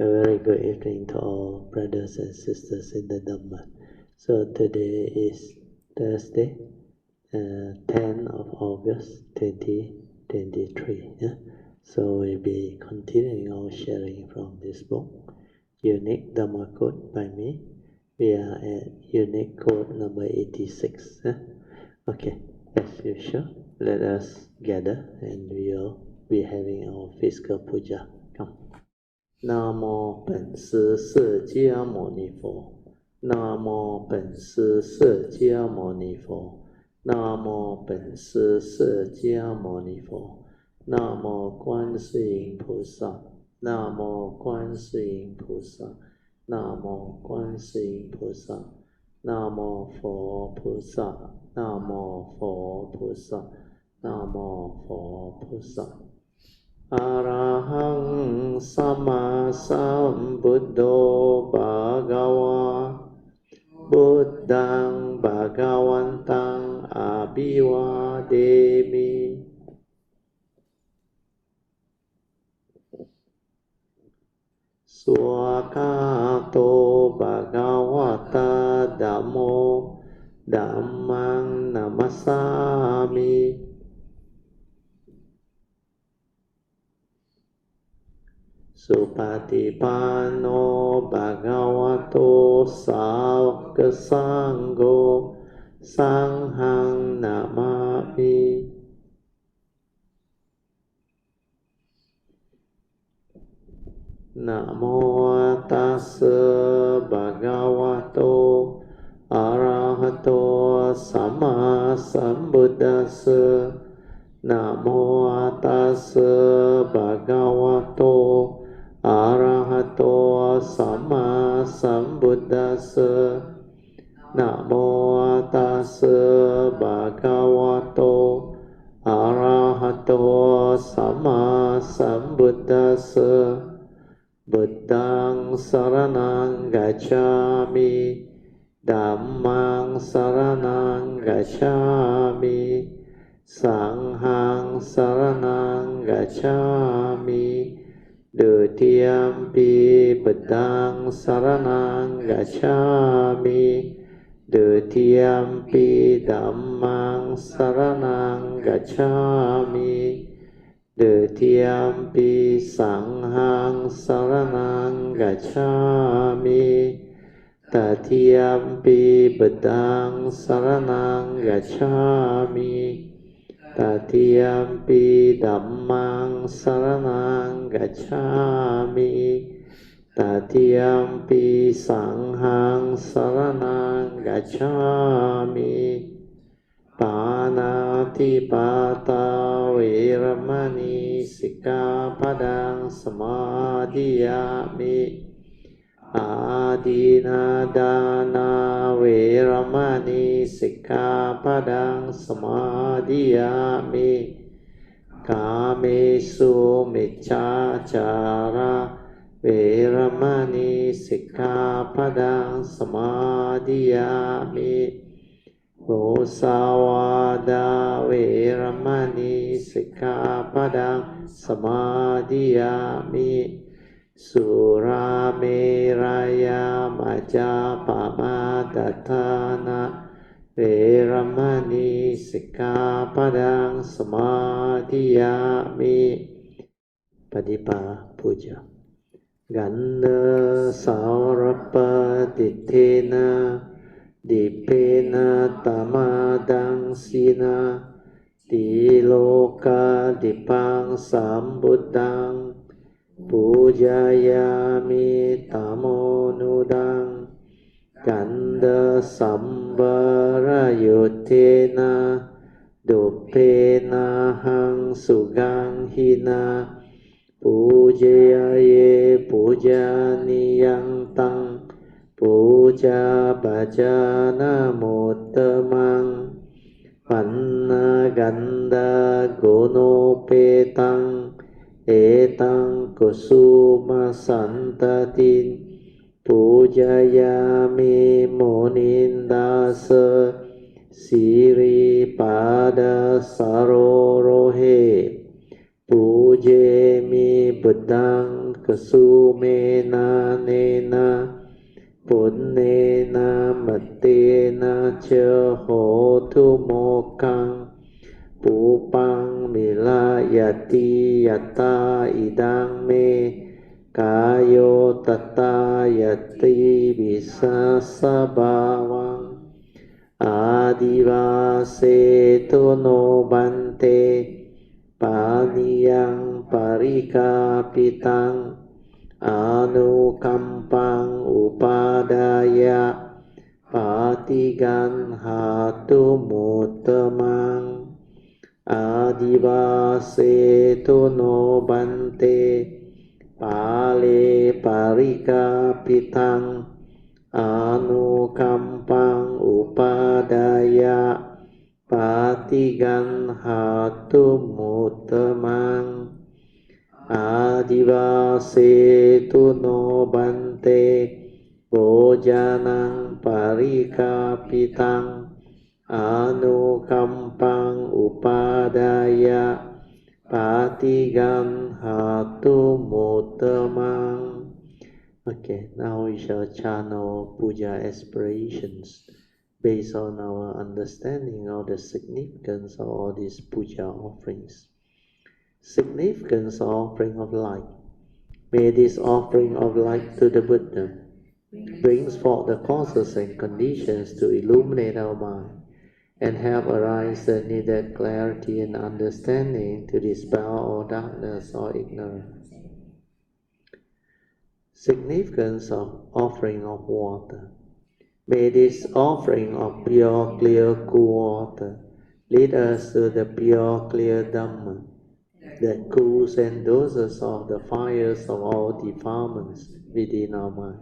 A very good evening to all brothers and sisters in the Dhamma. So today is Thursday, 10th of August 2023. Yeah? So we'll be continuing our sharing from this book, Unique Dhamma Code by me. We are at Unique Code number 86. Yeah? Okay, as usual, let us gather and we'll be having our physical puja. Come. 南无本师释迦牟尼佛，南无本师释迦牟尼佛，南无本师释迦牟尼佛，南无观世音菩萨，南无观世音菩萨，南无观世音菩萨，南无佛菩萨，南无佛菩萨，南无佛菩萨。 อะระหังสัมมาสัมพุทโธภะคะวะพุทธังภะคะวันตังอะภิวาเทมิสุขะโตภะคะวะตะธัมโมธัมมังนัมมัสสามิ สุปฏิปันโนภะคะวะโตสาวกสังโฆสังฆังนะมามินะโมตัสสะภะคะวะโตอะระหะโตสัมมาสัมพุทธัสสะนะโมตัสสะภะคะวะโต อะระหะโตสัมมาสัมพุทธัสสะนะโมตัสสะภะคะวะโตอะระหะโตสัมมาสัมพุทธัสสะบุตตังสรณังกัจฉามิธัมมังสรณังกัจฉามิสังฆังสรณังกัจฉามิ Dutiyampi Buddhang Saranang Gacchami Dutiyampi Dhammang Saranang Gacchami Dutiyampi Sanghang Saranang Gacchami Tatiyampi Buddhang Saranang Gacchami Tatiyampi Dhammang Saranang Gacchami Tatiyampi Sanghang Saranang Gacchami Panati Pata Veramani Sikkhapadang Samadhiyami Adina dana veramani sikkhapadang samadhiyami Kamesu miccacara veramani sikkhapadang samadhiyami Musawada veramani sikkhapadang samadhiyami Surameraya Majapamadatana Veramani Sikkhapadang Samadhiyami Padipa Puja Ganda Saurapatitena Dipena Tamadang Sina Diloka Dipang Sambuddhang Pujayami tamonudang Ganda sambarayutena Dupena hang sugang hina Pujaye pujaniyang tang Puja bhajana muttamang Panna ganda gunopetang Etang kusuma santatin Pujayami monindasa Siri pada sarorohe Pujemi Buddhang Kasumena Nena Punnena Matena Cha Hotu Mokang Pupang Milayati Yata Idang Me Kayo Tata Yati Visasa Bhavang Adivase Tono Bante Paniyang Parikapitang Anukampang Upadaya Patigan Hatu Mutamang Adivase Tono Bante Pale Parikapitang Anukampang Upadaya Patigan Hatu Mutamang Adivase Tuno Bante Bojanang Parikapitang Anukampang Upadaya Patigan Hatu Mutamang. Okay, now we shall channel Puja Aspirations based on our understanding of the significance of all these puja offerings. Significance of offering of light. May this offering of light to the Buddha brings forth the causes and conditions to illuminate our mind and help arise the needed clarity and understanding to dispel all darkness or ignorance. Significance of offering of water. May this offering of pure, clear, cool water lead us to the pure, clear Dhamma that cools and doses off the fires of all defilements within our mind.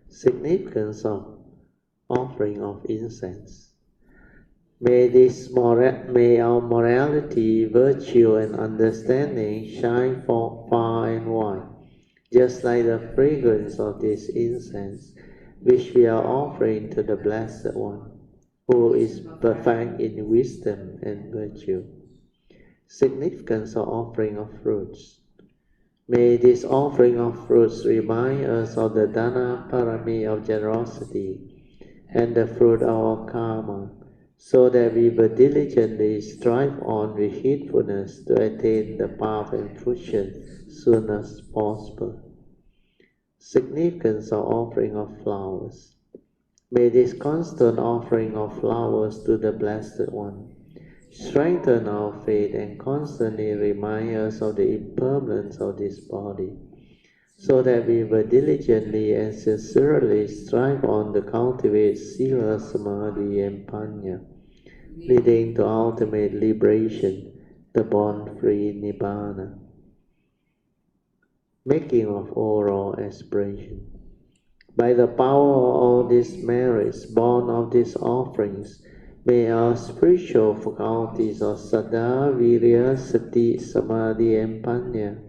Significance of offering of incense. May our morality, virtue, and understanding shine forth far and wide, just like the fragrance of this incense, which we are offering to the Blessed One, who is perfect in wisdom and virtue. Significance of offering of fruits. May this offering of fruits remind us of the Dana Parami of generosity and the fruit of our karma, so that we will diligently strive on with heedfulness to attain the path and fruition soon as possible. Significance of offering of flowers. May this constant offering of flowers to the Blessed One strengthen our faith and constantly remind us of the impermanence of this body, so that we will diligently and sincerely strive on to cultivate Sila, Samadhi, and Panya, leading to ultimate liberation, the born-free Nibbana. Making of oral aspiration. By the power of all these merits born of these offerings, may our spiritual faculties of Saddha, Virya, Sati, Samadhi, and Panya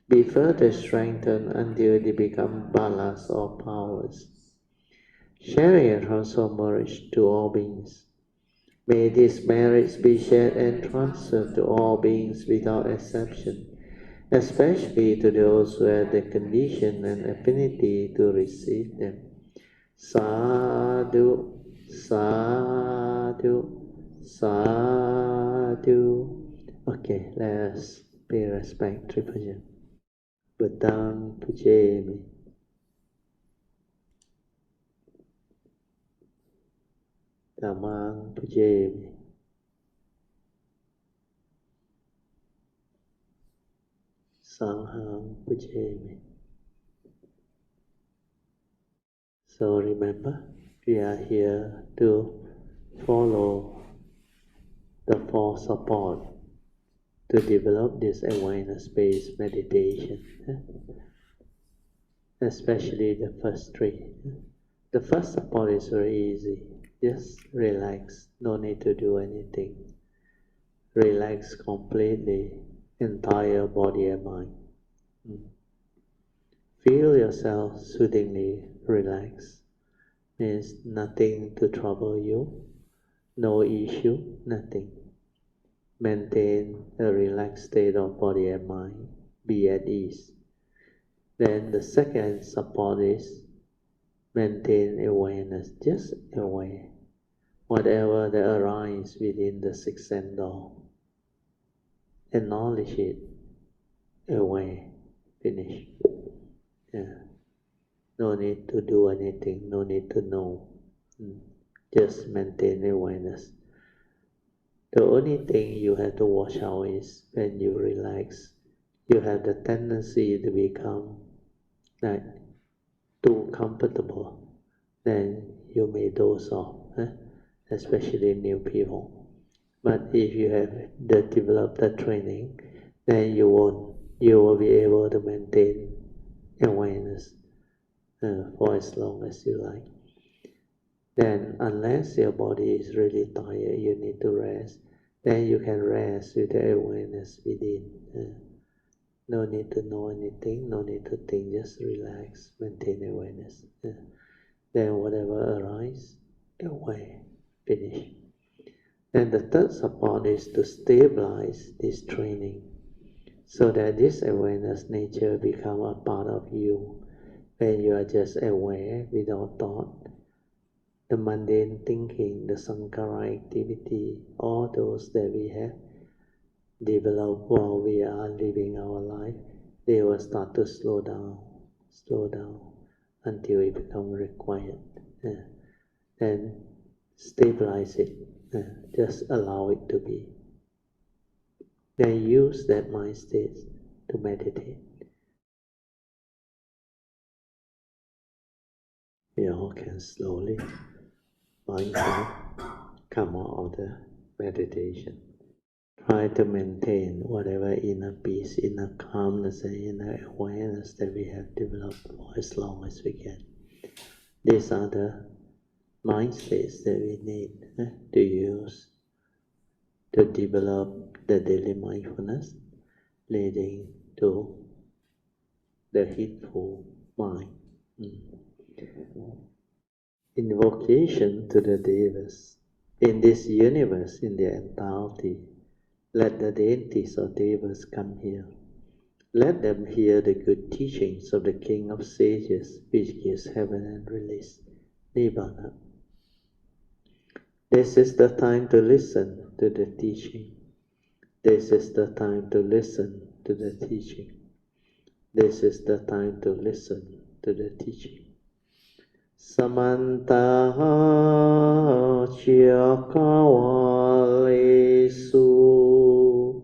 be further strengthened until they become balas or powers. Sharing and transfer merits to all beings. May these merits be shared and transferred to all beings without exception, especially to those who have the condition and affinity to receive them. Sadhu, sadhu, sadhu. Okay, let's pay respect to Puja. Buddhang Pujemi. Dhammang Pujemi. Sanghang Pujemi. So remember, we are here to follow the four support to develop this awareness-based meditation, especially the first three. The first support is very easy. Just relax, no need to do anything. Relax completely, entire body and mind. Feel yourself soothingly relaxed. Means nothing to trouble you, no issue, nothing. maintain a relaxed state of body and mind, be at ease. Then the second support is maintain awareness, just aware. Whatever that arises within the six sense door, acknowledge it, aware, finish. Yeah. No need to do anything, no need to know. Just maintain awareness. The only thing you have to watch out is when you relax, you have the tendency to become like too comfortable. Then you may doze off, especially new people. But if you have developed the training, then you will be able to maintain awareness for as long as you like. Then unless your body is really tired, you need to rest, then you can rest with the awareness within. No need to know anything, no need to think, just relax, maintain awareness. Then whatever arises, aware, finish. Then the third support is to stabilize this training so that this awareness nature become a part of you. When you are just aware without thought, the mundane thinking, the sankhara activity, all those that we have developed while we are living our life, they will start to slow down until it becomes required. Then stabilize it, just allow it to be. Then use that mind state to meditate. We all can slowly, mindfully come out of the meditation. Try to maintain whatever inner peace, inner calmness, and inner awareness that we have developed for as long as we can. These are the mind states that we need to use to develop the daily mindfulness, leading to the heedful mind. Invocation to the Devas. In this universe, in their entirety, let the deities or Devas come here. Let them hear the good teachings of the King of Sages, which gives heaven and release, Nibbana. This is the time to listen to the teaching. This is the time to listen to the teaching. This is the time to listen to the teaching. Samanta Chakawalesu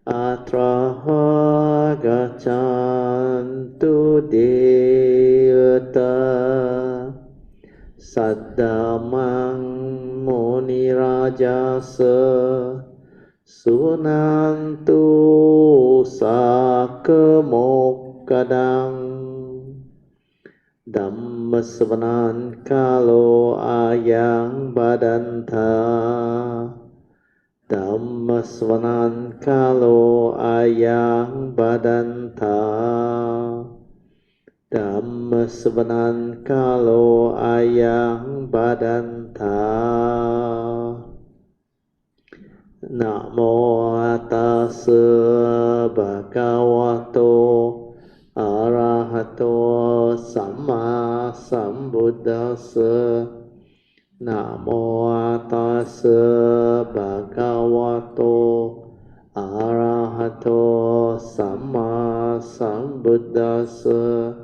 Atraha Gachantu Devata Saddamang Muni Rajasa Sunantu Sakamokadang Dhamma Savanan Kalo Ayang Badanta Dhamma Savanan Kalo Ayang Badanta Dhamma Savanan Kalo Ayang Badanta Namo Tassa Bhagavato Arahato Samma Sambuddhassa. Namo Tassa Bhagavato Arahato Samma Sambuddhassa.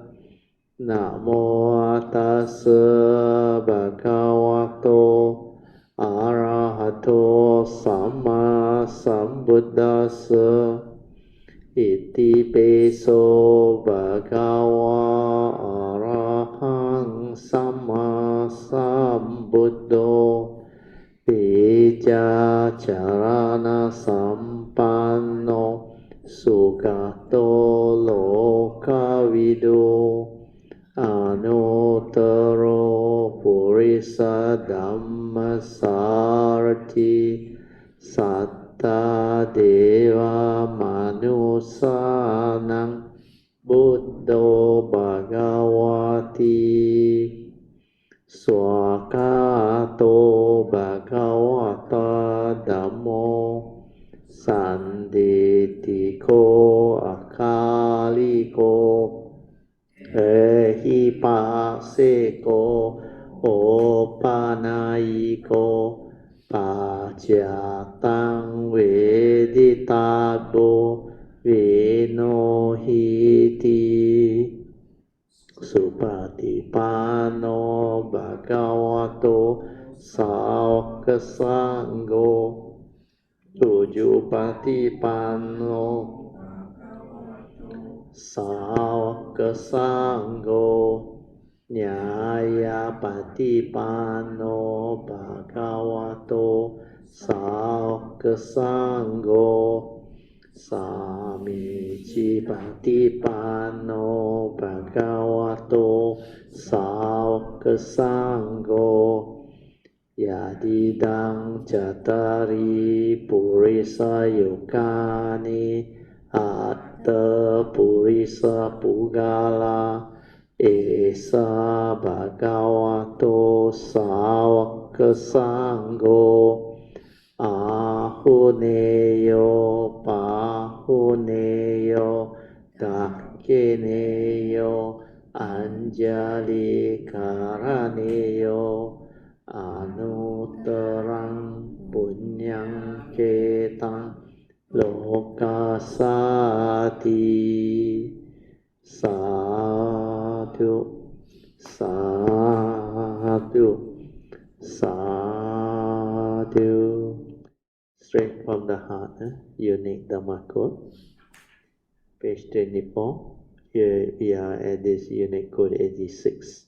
Namo Tassa Bhagavato Arahato Samma Sambuddhassa. Iti peso bhagava arahang samma sambuddho Bija charana sampanno sugato lokavido Anuttaro purisa dhammasarati Satta deva manusanang buddho bhagavati Swakato bhagavata dhammo สันติติโกอาคาลิโกเอหิปัสเสโกโอปานายิโกปัจจตังเวดิตาโบเวโนหิติสุปฏิปันโนภะคะวะโตสาวกสังโฆสุจุปฏิปันโนสาวกสังโฆญายาปฏิปันโนภะคะวะโตสาวกสังโฆสามีจิปฏิปันโนภะคะวะโตสาวกสังโฆยาดิดังจัตตาริปุริสยุคานิอัตตปุริสปุกาลาเอสาภะคะวะโตสาวกสังโฆอาหุเนโยปาหุเนโยตักเกเนโยอัญจาลิการเนโยอนุตรังปุญญังเกตังโลกาสาติสาธุสาธุสาธุ Straight from the heart, unique Dhamma code, page 24. Here we are at this unique code 86.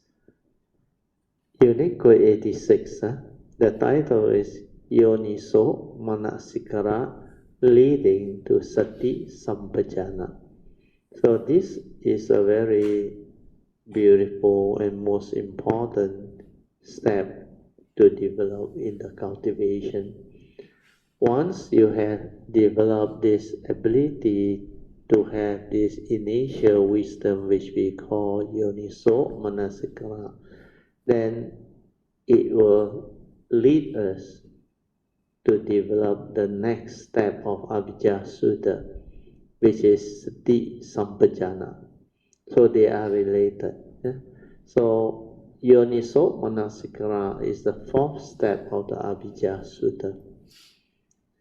Unique code 86, the title is Yoniso Manasikara leading to Sati Sampajana. So this is a very beautiful and most important step to develop in the cultivation. Once you have developed this ability to have this initial wisdom which we call Yoniso Manasikara, then it will lead us to develop the next step of Abhijja Sutta, which is Sati Sampajana. So they are related. So Yoniso Manasikara is the fourth step of the Abhijja Sutta.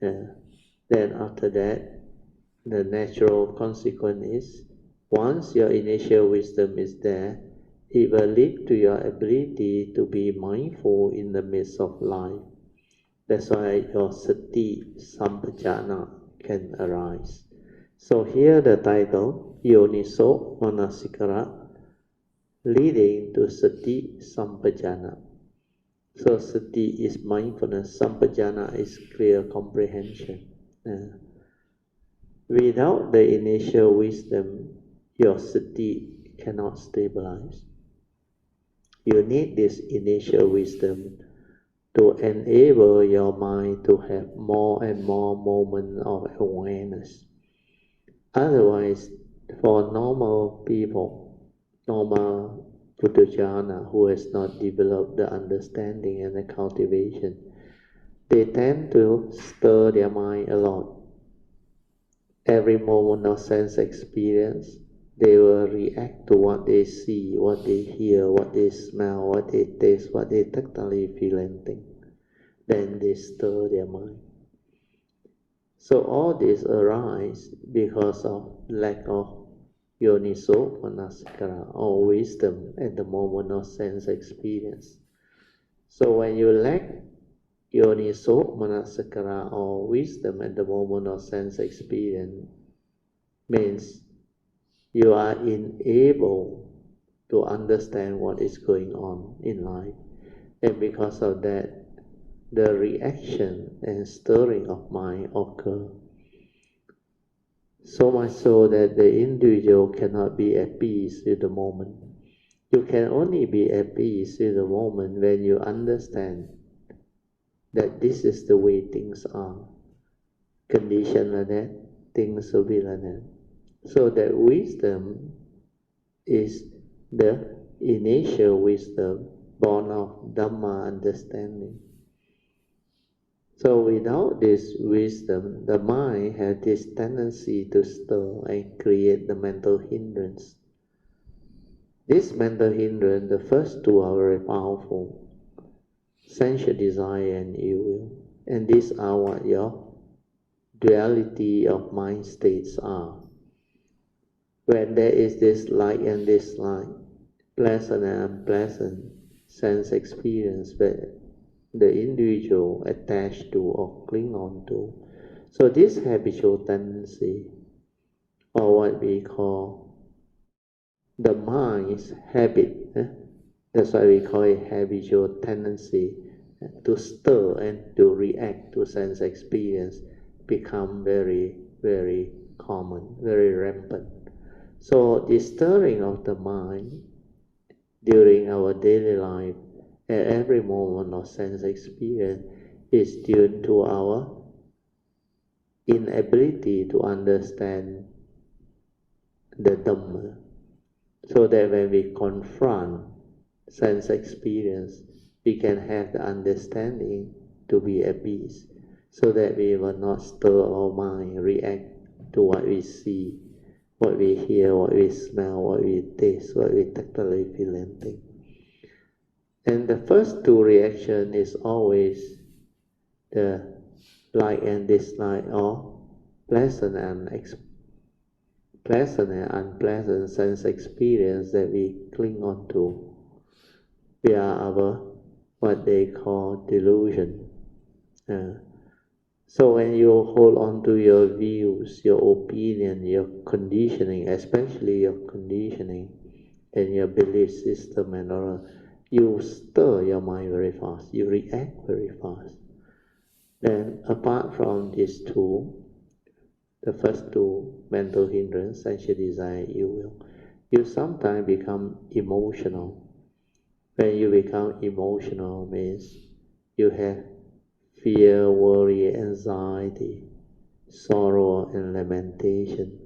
Then after that, the natural consequence is, once your initial wisdom is there, it will lead to your ability to be mindful in the midst of life. That's why your Sati Sampajana can arise. So here the title, Yoniso Manasikara, leading to Sati Sampajana. So Sati is mindfulness, Sampajana is clear comprehension. Without the initial wisdom, your Sati cannot stabilize. You need this initial wisdom to enable your mind to have more and more moments of awareness. Otherwise, for normal people, normal Puthujjana who has not developed the understanding and the cultivation, they tend to stir their mind a lot. Every moment of sense experience, they will react to what they see, what they hear, what they smell, what they taste, what they tactily feel and think. Then they stir their mind. So all this arises because of lack of Yoniso Manasikara, or wisdom at the moment of sense experience. So when you lack Yoniso Manasikara, or wisdom at the moment of sense experience, means you are unable to understand what is going on in life. And because of that, the reaction and stirring of mind occur. So much so that the individual cannot be at peace with the moment. You can only be at peace with the moment when you understand that this is the way things are. Condition like that, things will be like that. So that wisdom is the initial wisdom born of Dhamma understanding. So without this wisdom, the mind has this tendency to stir and create the mental hindrance. This mental hindrance, the first two are very powerful: sensual desire and ill will. And these are what your duality of mind states are. When there is this like and dislike, pleasant and unpleasant sense experience that the individual attached to or cling on to. So this habitual tendency, or what we call the mind's habit, that's why we call it habitual tendency, to stir and to react to sense experience, become very, very common, very rampant. So the stirring of the mind during our daily life, at every moment of sense experience, is due to our inability to understand the Dhamma. So that when we confront sense experience, we can have the understanding to be at peace, so that we will not stir our mind, react to what we see, what we hear, what we smell, what we taste, what we tactily feel and think. And the first two reactions is always the like and dislike, or pleasant and unpleasant sense experience that we cling on to via our what they call delusion. So when you hold on to your views, your opinion, your conditioning, especially your conditioning and your belief system and all, you stir your mind very fast, you react very fast. Then apart from these two, the first two, mental hindrance, sensual desire, ill will, you sometimes become emotional. When you become emotional means you have fear, worry, anxiety, sorrow and lamentation.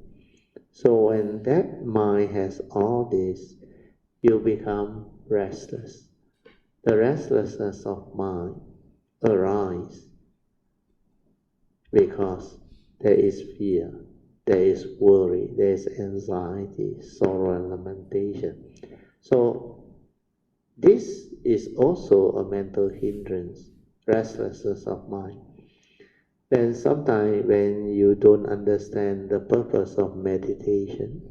So when that mind has all this, you become restless. The restlessness of mind arises because there is fear, there is worry, there is anxiety, sorrow and lamentation. So this is also a mental hindrance, restlessness of mind. Then sometimes when you don't understand the purpose of meditation,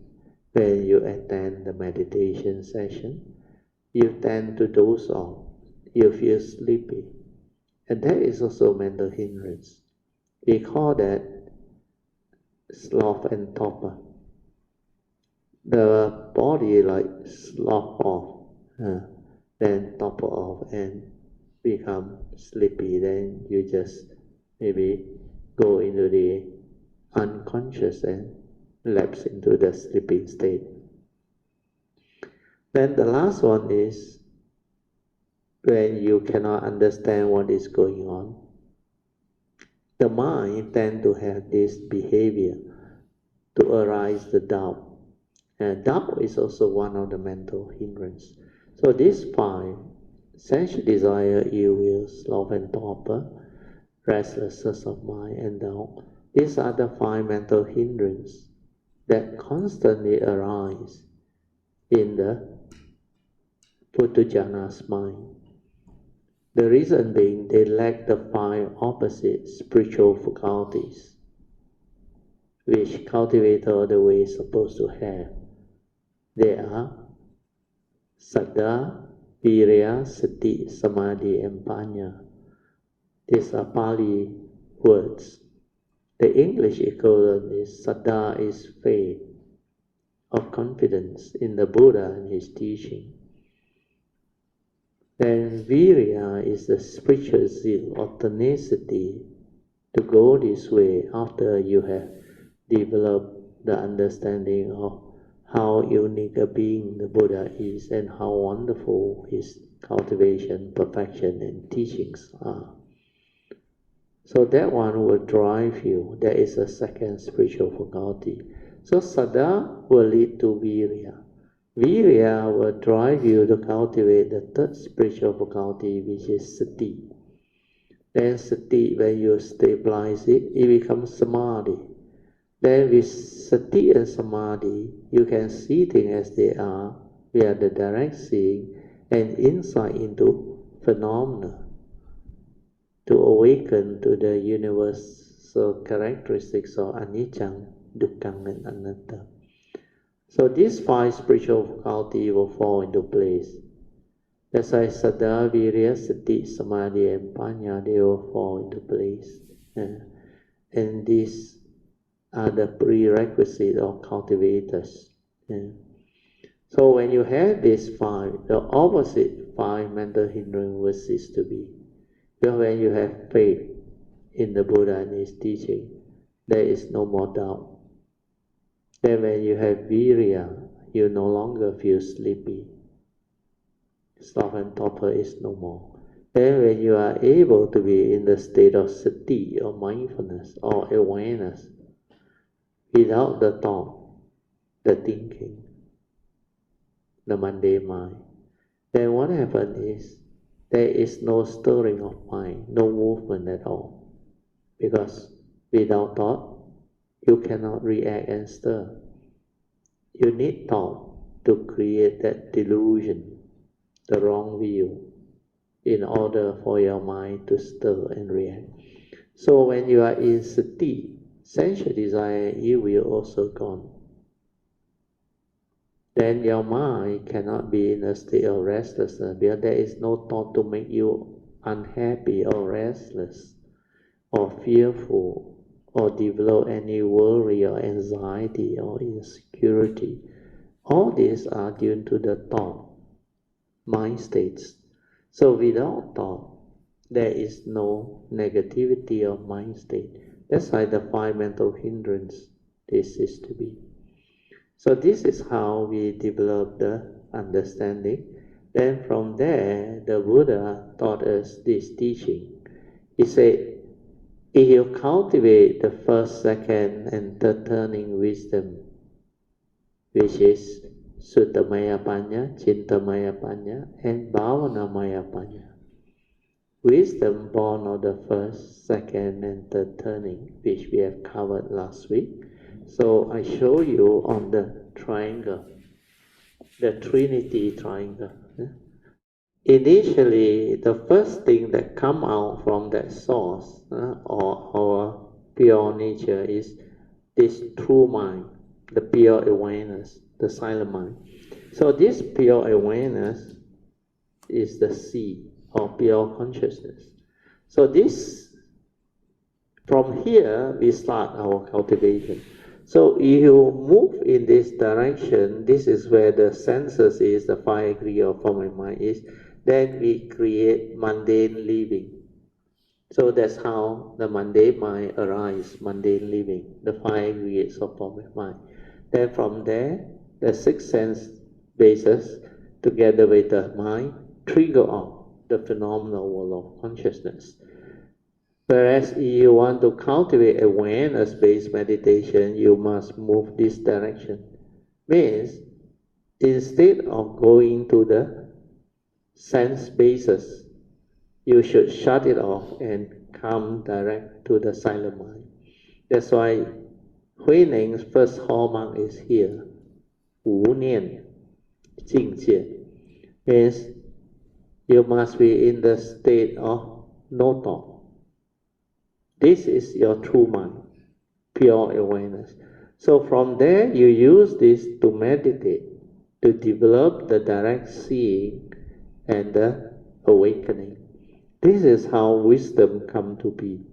when you attend the meditation session, you tend to doze off, you feel sleepy. And that is also mental hindrance. We call that sloth and torpor. The body like slough off, then topple off and become sleepy. Then you just maybe go into the unconscious and lapse into the sleeping state. Then the last one is when you cannot understand what is going on. The mind tends to have this behavior to arise the doubt. And doubt is also one of the mental hindrance. So these five, sensual desire, ill will, sloth and torpor, restlessness of mind and doubt, these are the five mental hindrance that constantly arise in the Puthujjana's mind. The reason being they lack the five opposite spiritual faculties, which cultivator of the way is supposed to have. They are Saddha, Virya, Sati, Samadhi, and Panya. These are Pali words. The English equivalent is Saddha is faith, of confidence in the Buddha and his teaching. Then Virya is the spiritual zeal or tenacity to go this way after you have developed the understanding of how unique a being the Buddha is and how wonderful his cultivation, perfection and teachings are. So that one will drive you. That is a second spiritual faculty. So Saddha will lead to Virya. Virya will drive you to cultivate the third spiritual faculty, which is Sati. Then sati, when you stabilize it, it becomes samadhi. Then with sati and samadhi, you can see things as they are, via the direct seeing and insight into phenomena, to awaken to the universal characteristics of anicca, dukkha, and anatta. So these 5 spiritual faculties will fall into place. That's why Saddha, Virya, Sati, Samadhi, and Panya, they will fall into place. And these are the prerequisites of cultivators. So when you have these 5, the opposite 5 mental hindrance will cease to be. Because when you have faith in the Buddha and his teaching, there is no more doubt. Then when you have virya, you no longer feel sleepy. Sloth and torpor is no more. Then when you are able to be in the state of sati or mindfulness or awareness, without the thought, the thinking, the mundane mind, then what happens is there is no stirring of mind, no movement at all. Because without thought, you cannot react and stir. You need thought to create that delusion, the wrong view, in order for your mind to stir and react. So when you are in sati, sensual desire and ill will also gone. Then your mind cannot be in a state of restlessness because there is no thought to make you unhappy or restless or fearful or develop any worry or anxiety or insecurity. All these are due to the thought, mind states. So without thought, there is no negativity of mind state. That's why the 5 mental hindrance, this is to be. So this is how we develop the understanding. Then from there, the Buddha taught us this teaching. He said, if you cultivate the first, second, and third turning wisdom, which is Suttamaya Panya, Chintamaya Panya, and Bhavanamaya Panya. Wisdom born of the first, second, and third turning, which we have covered last week. So I show you on the triangle, the Trinity triangle. Initially, the first thing that come out from that source or our pure nature is this true mind, the pure awareness, the silent mind. So this pure awareness is the seed or pure consciousness. So this, from here we start our cultivation. So if you move in this direction, this is where the senses is, the 5 aggregates of form and mind is, then we create mundane living. So that's how the mundane mind arises, mundane living, the 5 aggregates of form and mind. Then from there, the 6 sense bases, together with the mind, trigger off the phenomenal world of consciousness. Whereas if you want to cultivate awareness-based meditation, you must move this direction. Means, instead of going to the sense basis, you should shut it off and come direct to the silent mind. That's why Huineng's first hallmark is here. 无念境界 means you must be in the state of no thought. This is your true mind, pure awareness. So from there, you use this to meditate, to develop the direct seeing and the awakening. This is how wisdom come to be.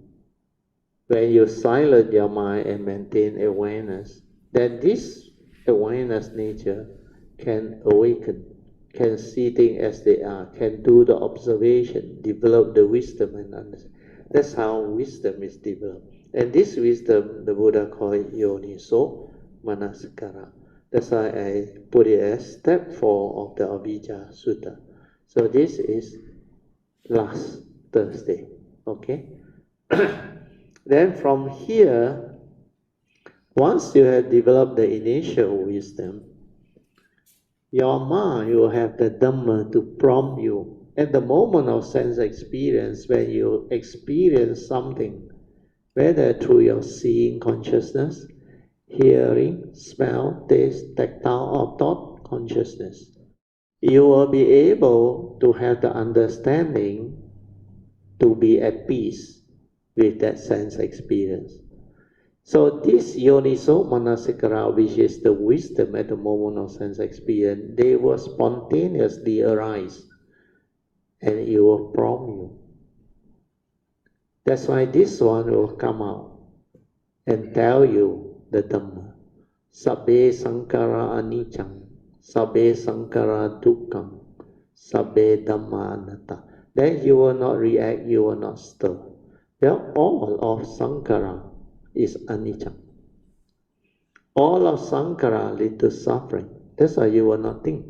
When you silence your mind and maintain awareness, then this awareness nature can awaken, can see things as they are, can do the observation, develop the wisdom and understanding. That's how wisdom is developed. And this wisdom, the Buddha called it Yoniso Manasikara. That's why I put it as step 4 of the Avijja Sutta. So this is last Thursday, okay? Then from here, once you have developed the initial wisdom, your mind will have the Dhamma to prompt you at the moment of sense experience, when you experience something, whether through your seeing consciousness, hearing, smell, taste, tactile, or thought consciousness, you will be able to have the understanding to be at peace with that sense experience. So this yoniso manasikara, which is the wisdom at the moment of sense experience, they will spontaneously arise and it will prompt you. That's why this one will come out and tell you the Dhamma. Sabbe sankara anicca, sabbe sankara dukkha, sabbe Dhamma anatta. Then you will not react, you will not stir. Well, all of sankara is anicca. All of sankara lead to suffering. That's why you will not think.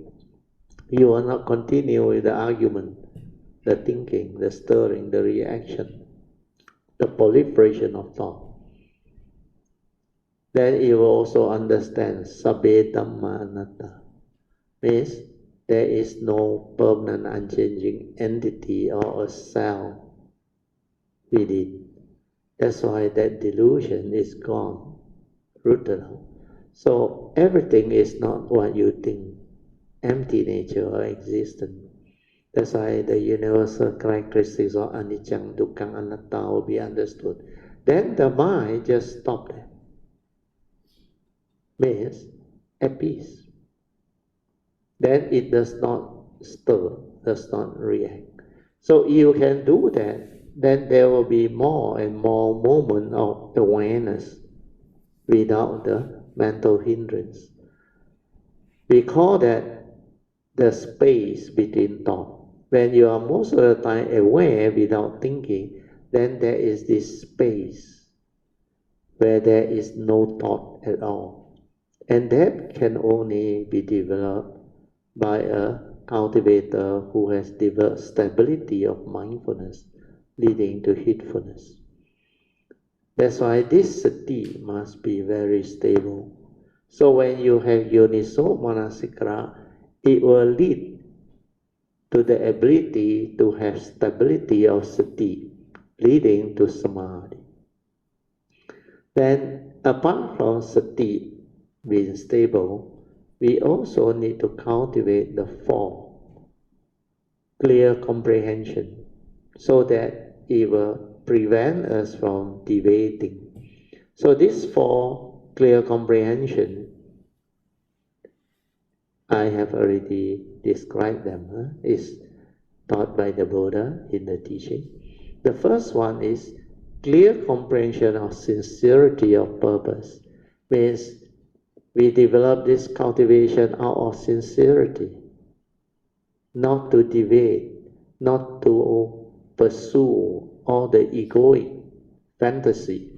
You will not continue with the argument, the thinking, the stirring, the reaction, the proliferation of thought. Then you will also understand sabbe Dhamma anatta. Means there is no permanent unchanging entity or a self within. That's why that delusion is gone, rooted out. So everything is not what you think, empty nature or existence. That's why the universal characteristics of anicca, dukkha, anatta will be understood. Then the mind just stops there. Means at peace. Then it does not stir, does not react. So you can do that, then there will be more and more moments of awareness without the mental hindrance. We call that the space between thought. When you are most of the time aware without thinking, then there is this space where there is no thought at all. And that can only be developed by a cultivator who has developed stability of mindfulness, leading to heedfulness. That's why this sati must be very stable. So when you have yoniso manasikara, it will lead to the ability to have stability of sati, leading to samadhi. Then apart from sati being stable, we also need to cultivate the four, clear comprehension, so that it will prevent us from deviating. So these four clear comprehension, I have already described them, is taught by the Buddha in the teaching. The first one is clear comprehension of sincerity of purpose, means we develop this cultivation out of sincerity, not to deviate, not to pursue all the egoic fantasy,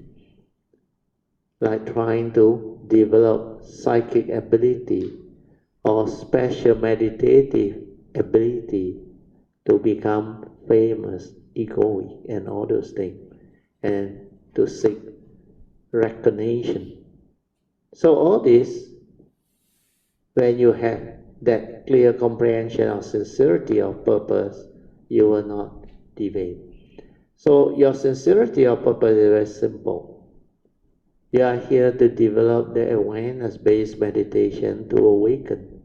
like trying to develop psychic ability or special meditative ability to become famous, egoic, and all those things, and to seek recognition. So all this, when you have that clear comprehension of sincerity of purpose, you will not deviate. So your sincerity of purpose is very simple. You are here to develop the awareness-based meditation, to awaken,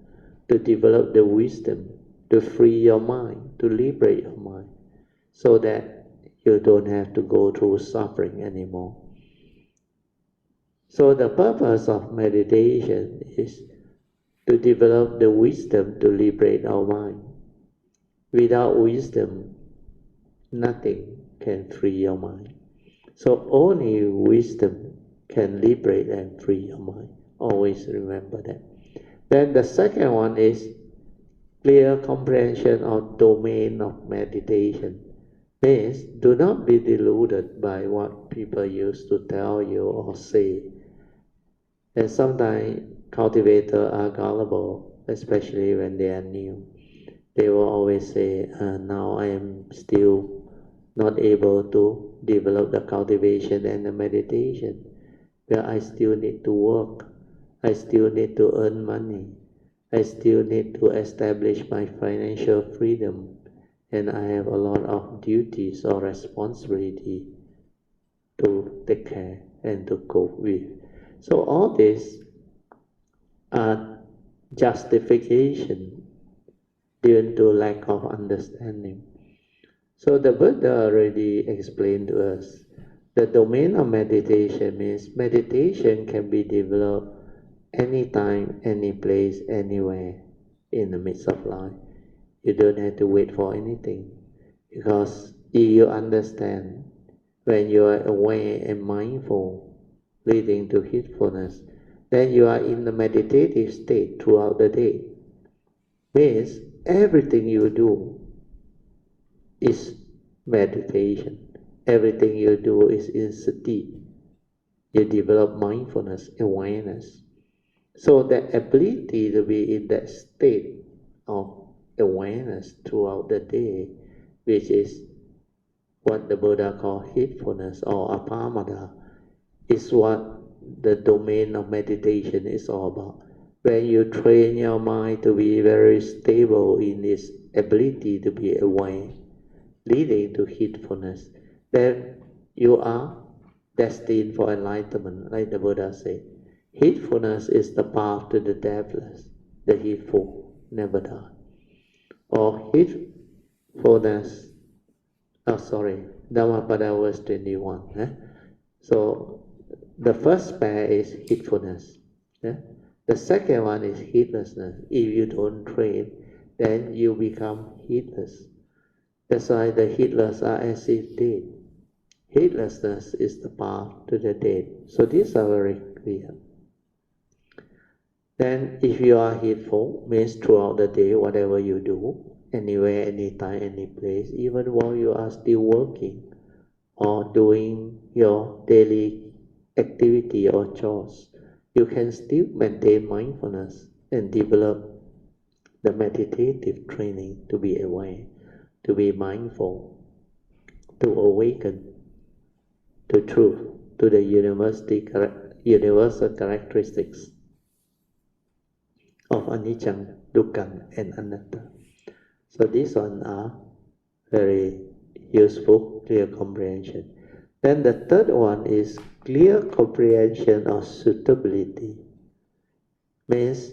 to develop the wisdom, to free your mind, to liberate your mind, so that you don't have to go through suffering anymore. So the purpose of meditation is to develop the wisdom to liberate our mind. Without wisdom, nothing can free your mind. So only wisdom can liberate and free your mind. Always remember that. Then the second one is clear comprehension of domain of meditation. Means do not be deluded by what people used to tell you or say. And sometimes cultivators are gullible, especially when they are new. They will always say, now I am still not able to develop the cultivation and the meditation. Well, I still need to work. I still need to earn money. I still need to establish my financial freedom. and I have a lot of duties or responsibility to take care and to cope with. So all this are justification due to lack of understanding. So the Buddha already explained to us the domain of meditation means meditation can be developed anytime, any place, anywhere in the midst of life. You don't have to wait for anything, because if you understand, when you are aware and mindful, leading to heedfulness, then you are in the meditative state throughout the day. Means everything you do is meditation. Everything you do is in sati. You develop mindfulness, awareness. So the ability to be in that state of awareness throughout the day, which is what the Buddha called heedfulness or apamada, is what the domain of meditation is all about. When you train your mind to be very stable in its ability to be aware, leading to heedfulness, then you are destined for enlightenment, like the Buddha said. Heedfulness is the path to the deathless. The heedful never die. Or heedfulness, Dhammapada verse 21. So the first pair is heedfulness. The second one is heedlessness. If you don't train, then you become heedless. That's why the heedless are as if dead. Heedlessness is the path to the dead. So these are very clear. Then if you are heedful, means throughout the day, whatever you do, anywhere, anytime, any place, even while you are still working or doing your daily activity or chores, you can still maintain mindfulness and develop the meditative training to be aware, to be mindful, to awaken to truth, to the universal characteristics of anicca, dukkha, and anatta. So these ones are very useful, clear comprehension. Then the third one is clear comprehension of suitability. Means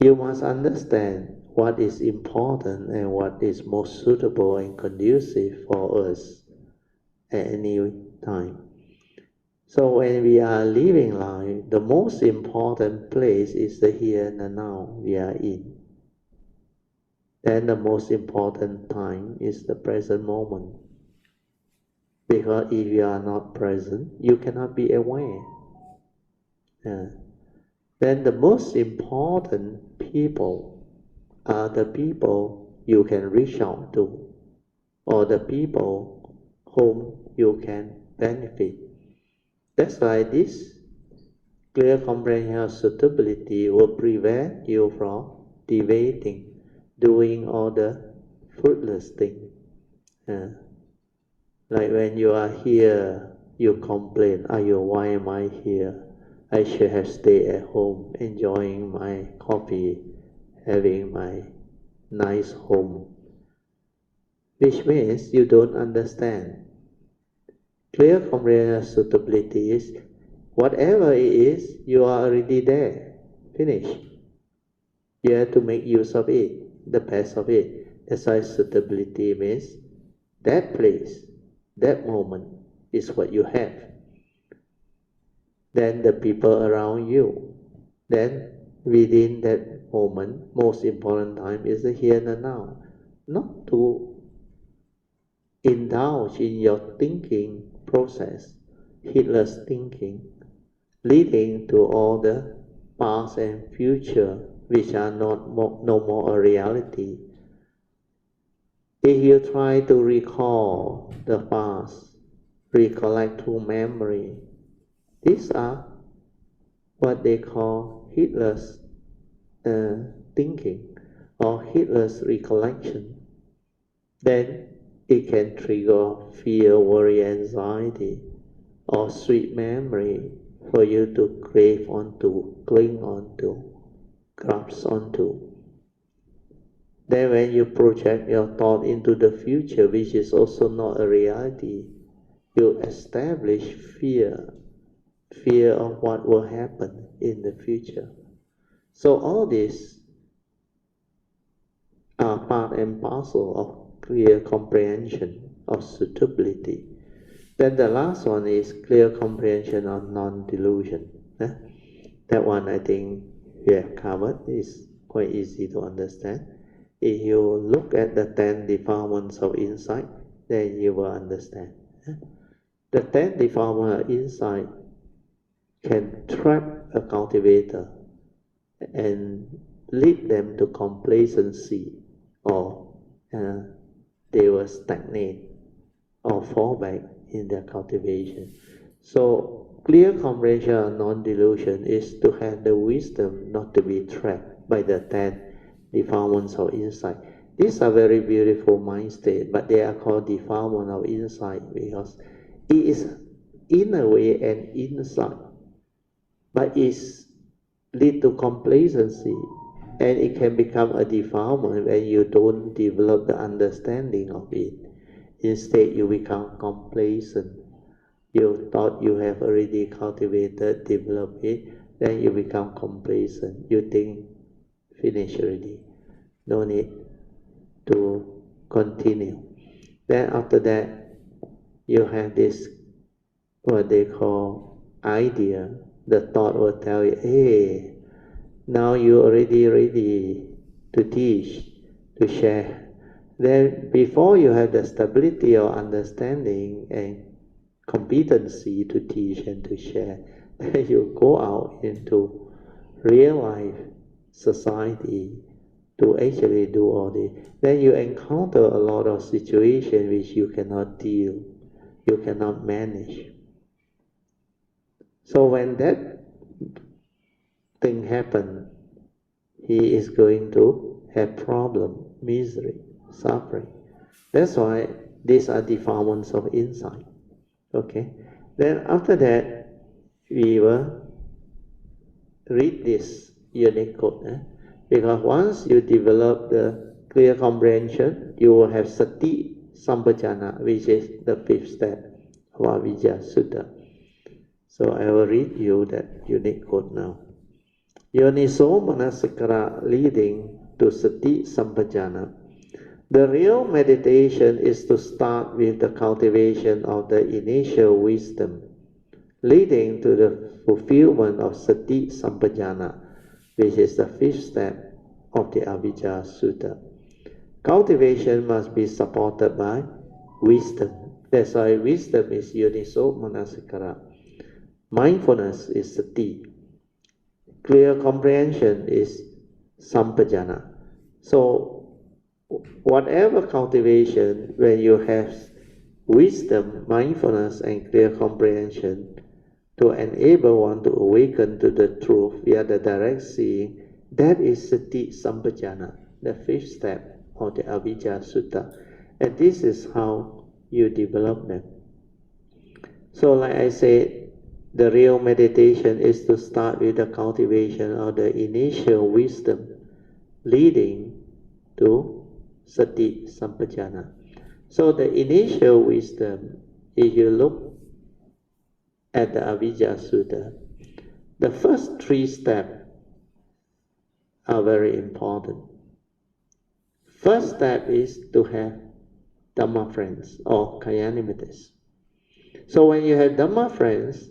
you must understand what is important and what is most suitable and conducive for us at any time. So when we are living life, the most important place is the here and the now we are in. Then the most important time is the present moment. Because if you are not present, you cannot be aware. Then the most important people are the people you can reach out to, or the people whom you can benefit. That's why this clear comprehension of suitability will prevent you from deviating, doing all the fruitless things. Like when you are here, you complain, why am I here? I should have stayed at home, enjoying my coffee, having my nice home. Which means you don't understand. Clear comprehension of suitability is, whatever it is, you are already there. Finish. You have to make use of it, the best of it. That's why suitability means that place, that moment is what you have. Then the people around you. Then within that moment, most important time is the here and the now. Not to indulge in your thinking process, heedless thinking, leading to all the past and future which are no more a reality. If you try to recall the past, recollect through memory, these are what they call heedless thinking or heedless recollection. Then it can trigger fear, worry, anxiety, or sweet memory for you to crave onto, cling onto, grasp onto. Then when you project your thought into the future, which is also not a reality, you establish fear of what will happen in the future. So all these are part and parcel of clear comprehension of suitability. Then the last one is clear comprehension of non-delusion. That one I think we have covered. It's quite easy to understand. If you look at the 10 defilements of insight, then you will understand. The 10 defilements of insight can trap a cultivator and lead them to complacency, or they will stagnate or fall back in their cultivation. So clear comprehension of non-delusion is to have the wisdom not to be trapped by the 10 defilements of insight. These are very beautiful mind state, but they are called defilement of insight because it is in a way an insight, but it's lead to complacency, and it can become a defilement when you don't develop the understanding of it. Instead, you become complacent. You thought you have already cultivated, developed it, then you become complacent. You think, finish already, no need to continue. Then after that, you have this, what they call idea. The thought will tell you, hey, now you're already ready to teach, to share. Then before you have the stability or understanding and competency to teach and to share, then you go out into real life society to actually do all this. Then you encounter a lot of situations which you cannot deal, you cannot manage. So when that thing happens, he is going to have problem, misery, suffering. That's why these are defilements of insight. Okay. Then after that, we will read this unique code. Because once you develop the clear comprehension, you will have sati sampajana, which is the fifth step of Avijja Sutta. So I will read you that unique code now. Yoniso manasikara leading to sati sampajana. The real meditation is to start with the cultivation of the initial wisdom, leading to the fulfillment of sati sampajana, which is the fifth step of the Avijja Sutta. Cultivation must be supported by wisdom. That's why wisdom is yoniso manasikara. Mindfulness is sati. Clear comprehension is sampajana. So whatever cultivation, when you have wisdom, mindfulness, and clear comprehension to enable one to awaken to the truth via the direct seeing, that is sati sampajana, the fifth step of the Avijja Sutta. And this is how you develop them. So like I said, the real meditation is to start with the cultivation of the initial wisdom, leading to sati sampajana. So the initial wisdom, if you look at the Avijja Sutta, the first three steps are very important. First step is to have Dhamma friends or Kalyanamittas. So when you have Dhamma friends,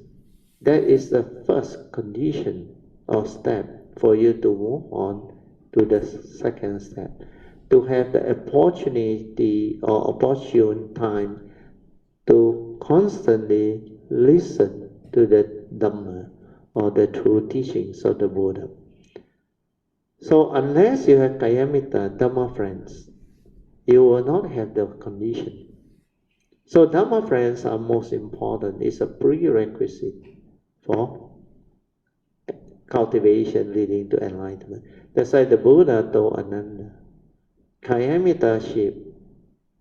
that is the first condition or step for you to move on to the second step. To have the opportunity or opportune time to constantly listen to the Dhamma or the true teachings of the Buddha. So unless you have Kalyamita, Dhamma friends, you will not have the condition. So Dhamma friends are most important. It's a prerequisite for cultivation leading to enlightenment. That's why the Buddha told Ananda, Kalyamittaship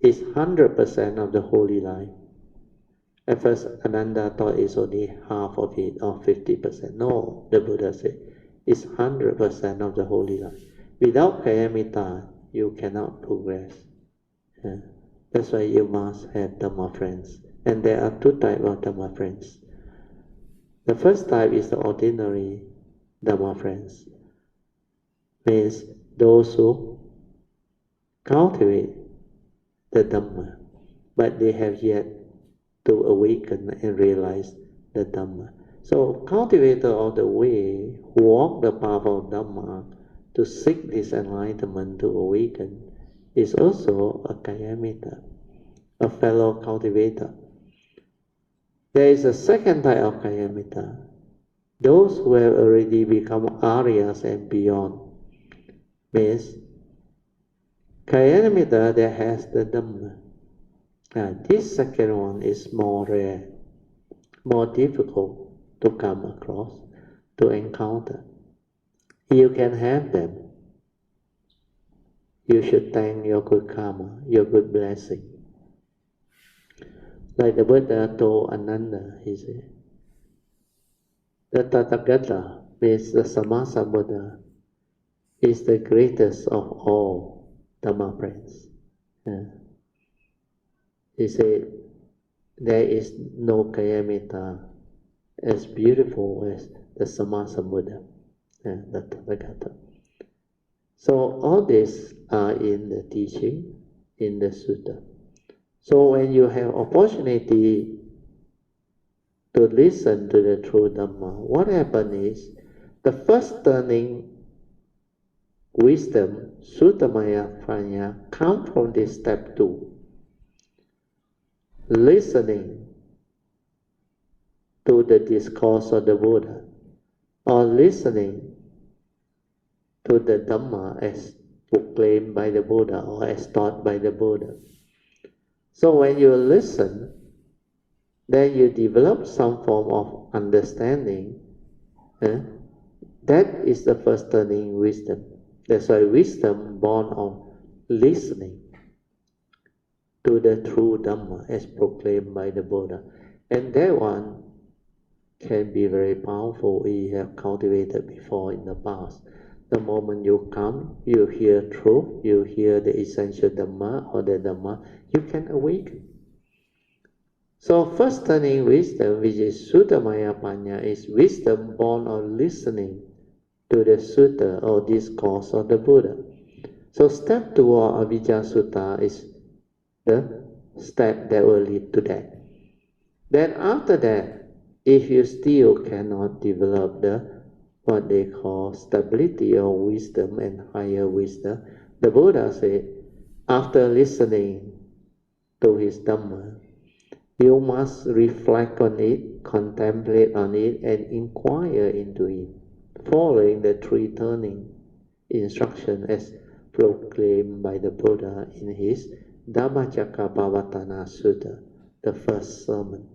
is 100% of the holy life. At first, Ananda thought it's only half of it or 50%. No, the Buddha said, it's 100% of the holy life. Without Kalyamitta, you cannot progress. That's why you must have Dhamma friends. And there are two types of Dhamma friends. The first type is the ordinary Dhamma friends, means those who cultivate the Dhamma, but they have yet to awaken and realize the Dhamma. So, cultivator of the way, who walk the path of Dhamma to seek this enlightenment, to awaken, is also a Kayamita, a fellow cultivator. There is a second type of Kayamita, those who have already become Aryas and beyond, means Kayamita that has the Dhamma. This second one is more rare, more difficult to come across, to encounter. You can have them. You should thank your good karma, your good blessing. Like the Buddha told Ananda, he said, the Tathagata, means the Sammasambuddha, is the greatest of all Dhamma friends. He said, there is no Kayamita as beautiful as the Sammasambuddha, the Tathagata. So all these are in the teaching, in the sutta. So when you have opportunity to listen to the true Dhamma, what happens is, the first turning wisdom, Suttamaya Prajna, come from this step 2. Listening to the discourse of the Buddha, or listening to the Dhamma as proclaimed by the Buddha or as taught by the Buddha. So when you listen, then you develop some form of understanding. That is the first turning wisdom. That's why wisdom born of listening to the true Dhamma as proclaimed by the Buddha. And that one can be very powerful if you have cultivated before in the past. The moment you come, you hear truth, you hear the essential Dhamma or the Dhamma, you can awaken. So first turning wisdom, which is Suttamaya Prajna, is wisdom born of listening to the sutta or discourse of the Buddha. So step 2 of Avijja Sutta is the step that will lead to that. Then after that, if you still cannot develop the what they call stability of wisdom and higher wisdom, the Buddha said, after listening to his Dhamma, you must reflect on it, contemplate on it, and inquire into it, following the 3 turning instruction as proclaimed by the Buddha in his Dhammacakkappavattana Sutta, the first sermon.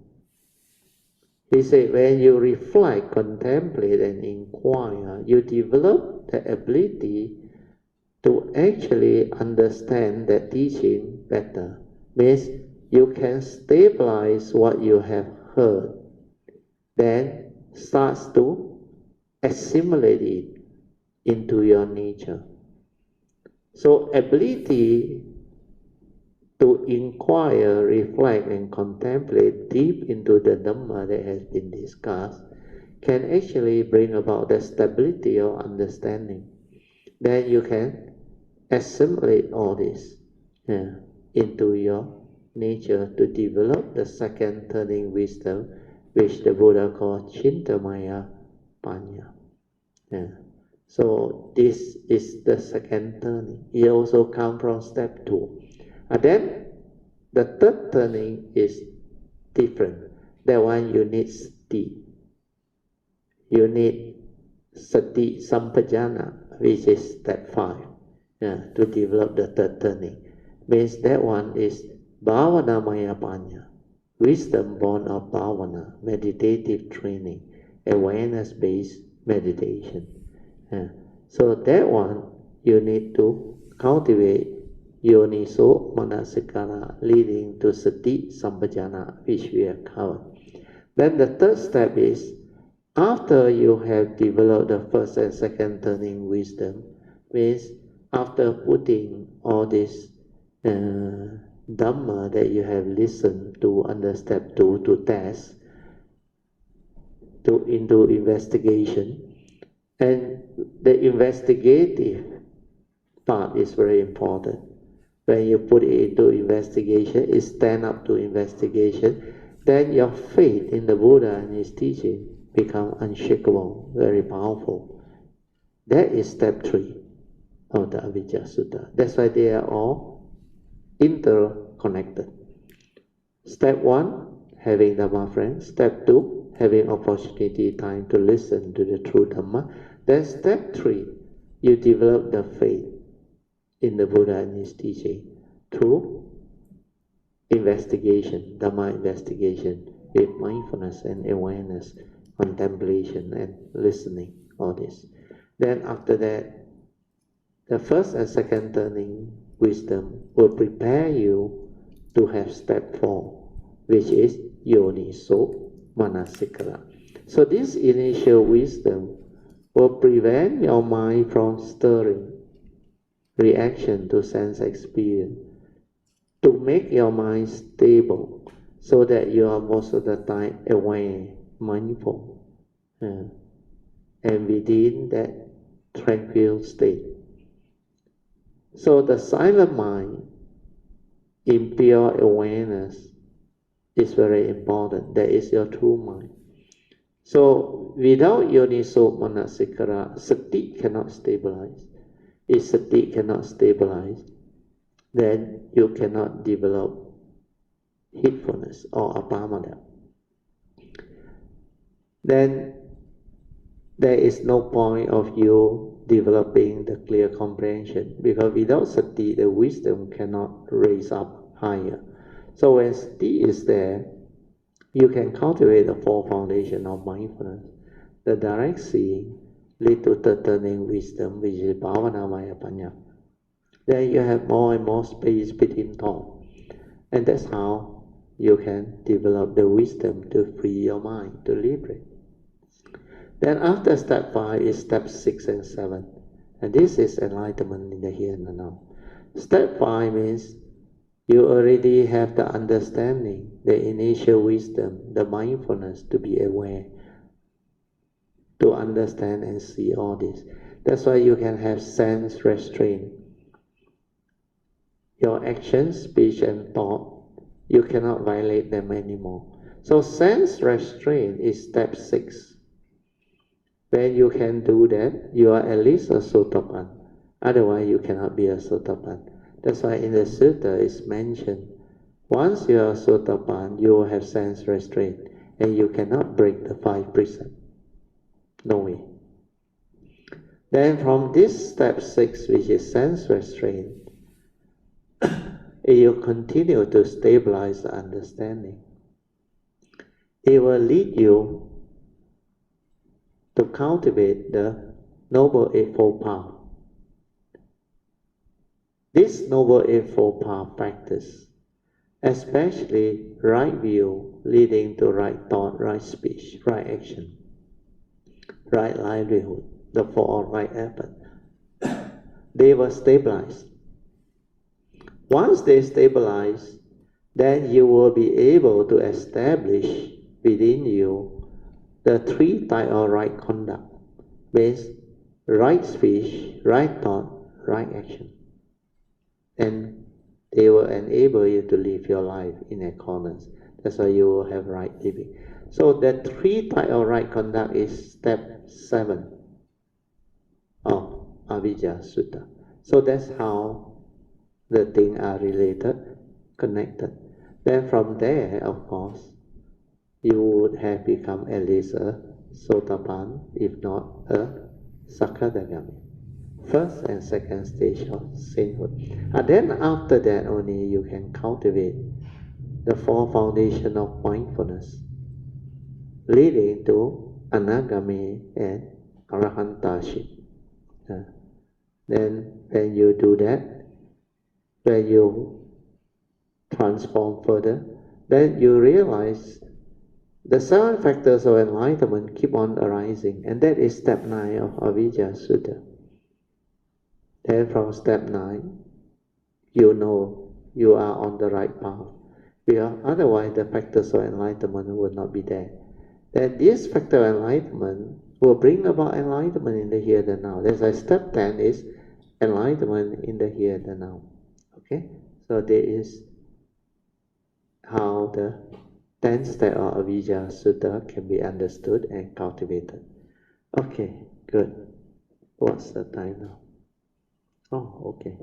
He said, when you reflect, contemplate, and inquire, you develop the ability to actually understand that teaching better. Means you can stabilize what you have heard, then starts to assimilate it into your nature. So ability to inquire, reflect, and contemplate deep into the Dhamma that has been discussed can actually bring about the stability of understanding. Then you can assimilate all this into your nature to develop the second turning wisdom, which the Buddha called Chintamaya Prajna. So this is the second turning. It also comes from step 2. And then the third turning is different. That one you need sati. You need sati sampajana, which is step 5, to develop the third turning. Means that one is bhavanamaya prajna, wisdom born of bhavana, meditative training, awareness-based meditation. So that one you need to cultivate Yoniso Manasikara, leading to Sati Sampajana, which we have covered. Then the third step is, after you have developed the first and second turning wisdom, means after putting all this Dhamma that you have listened to under step 2 to test, into investigation, and the investigative part is very important. When you put it into investigation, it stand up to investigation, then your faith in the Buddha and his teaching become unshakable, very powerful. That is step 3 of the Avijja Sutta. That's why they are all interconnected. Step 1, having Dhamma friends. Step 2, having opportunity, time to listen to the true Dhamma. Then step 3, you develop the faith in the Buddha and his teaching through investigation, Dhamma investigation, with mindfulness and awareness, contemplation and listening, all this. Then after that, the first and second turning wisdom will prepare you to have step 4, which is Yoniso Manasikara. So this initial wisdom will prevent your mind from stirring reaction to sense experience, to make your mind stable so that you are most of the time aware, mindful, and within that tranquil state. So the silent mind in pure awareness is very important. That is your true mind. So without Yoniso Manasikara, Sati cannot stabilize. If Sati cannot stabilize, then you cannot develop heedfulness or apamada. Then there is no point of you developing the clear comprehension, because without Sati, the wisdom cannot raise up higher. So when Sati is there, you can cultivate the 4 foundation of mindfulness. The direct seeing lead to third turning wisdom, which is Bhavanamaya Panya. Then you have more and more space between thought. And that's how you can develop the wisdom to free your mind, to liberate. Then after step 5 is step 6 and 7. And this is enlightenment in the here and now. Step 5 means you already have the understanding, the initial wisdom, the mindfulness to be aware, to understand and see all this. That's why you can have sense restraint. Your actions, speech and thought, you cannot violate them anymore. So sense restraint is step 6. When you can do that, you are at least a Sotapan. Otherwise you cannot be a Sotapan. That's why in the sutta it's mentioned, once you are a Sotapan, you will have sense restraint, and you cannot break the 5 precepts. No way. Then from this step 6, which is sense restraint, you continue to stabilize the understanding. It will lead you to cultivate the Noble Eightfold Path. This Noble Eightfold Path practice, especially right view leading to right thought, right speech, right action, right livelihood, the 4 right effort, they will stabilize. Once they stabilize, then you will be able to establish within you the 3 types of right conduct, means right speech, right thought, right action. And they will enable you to live your life in accordance. That's why you will have right living. So the 3 types of right conduct is step 7 of Avijja Sutta. So that's how the things are related, connected. Then from there, of course, you would have become at least a Sotapan, if not a Sakadagami. First and second stage of sainthood. And then after that only you can cultivate the 4 foundations of mindfulness, leading to Anagami and Arahantaship. Then when you do that, when you transform further, then you realize the 7 factors of enlightenment keep on arising, and that is step 9 of Avijja Sutta. And from step 9, you know you are on the right path. Because otherwise the factors of enlightenment will not be there. Then this factor of enlightenment will bring about enlightenment in the here and now. That's why step 10 is enlightenment in the here and now. Okay? So there is how the 10th step of Avijja Sutta can be understood and cultivated. Okay, good. What's the time now? Oh, okay.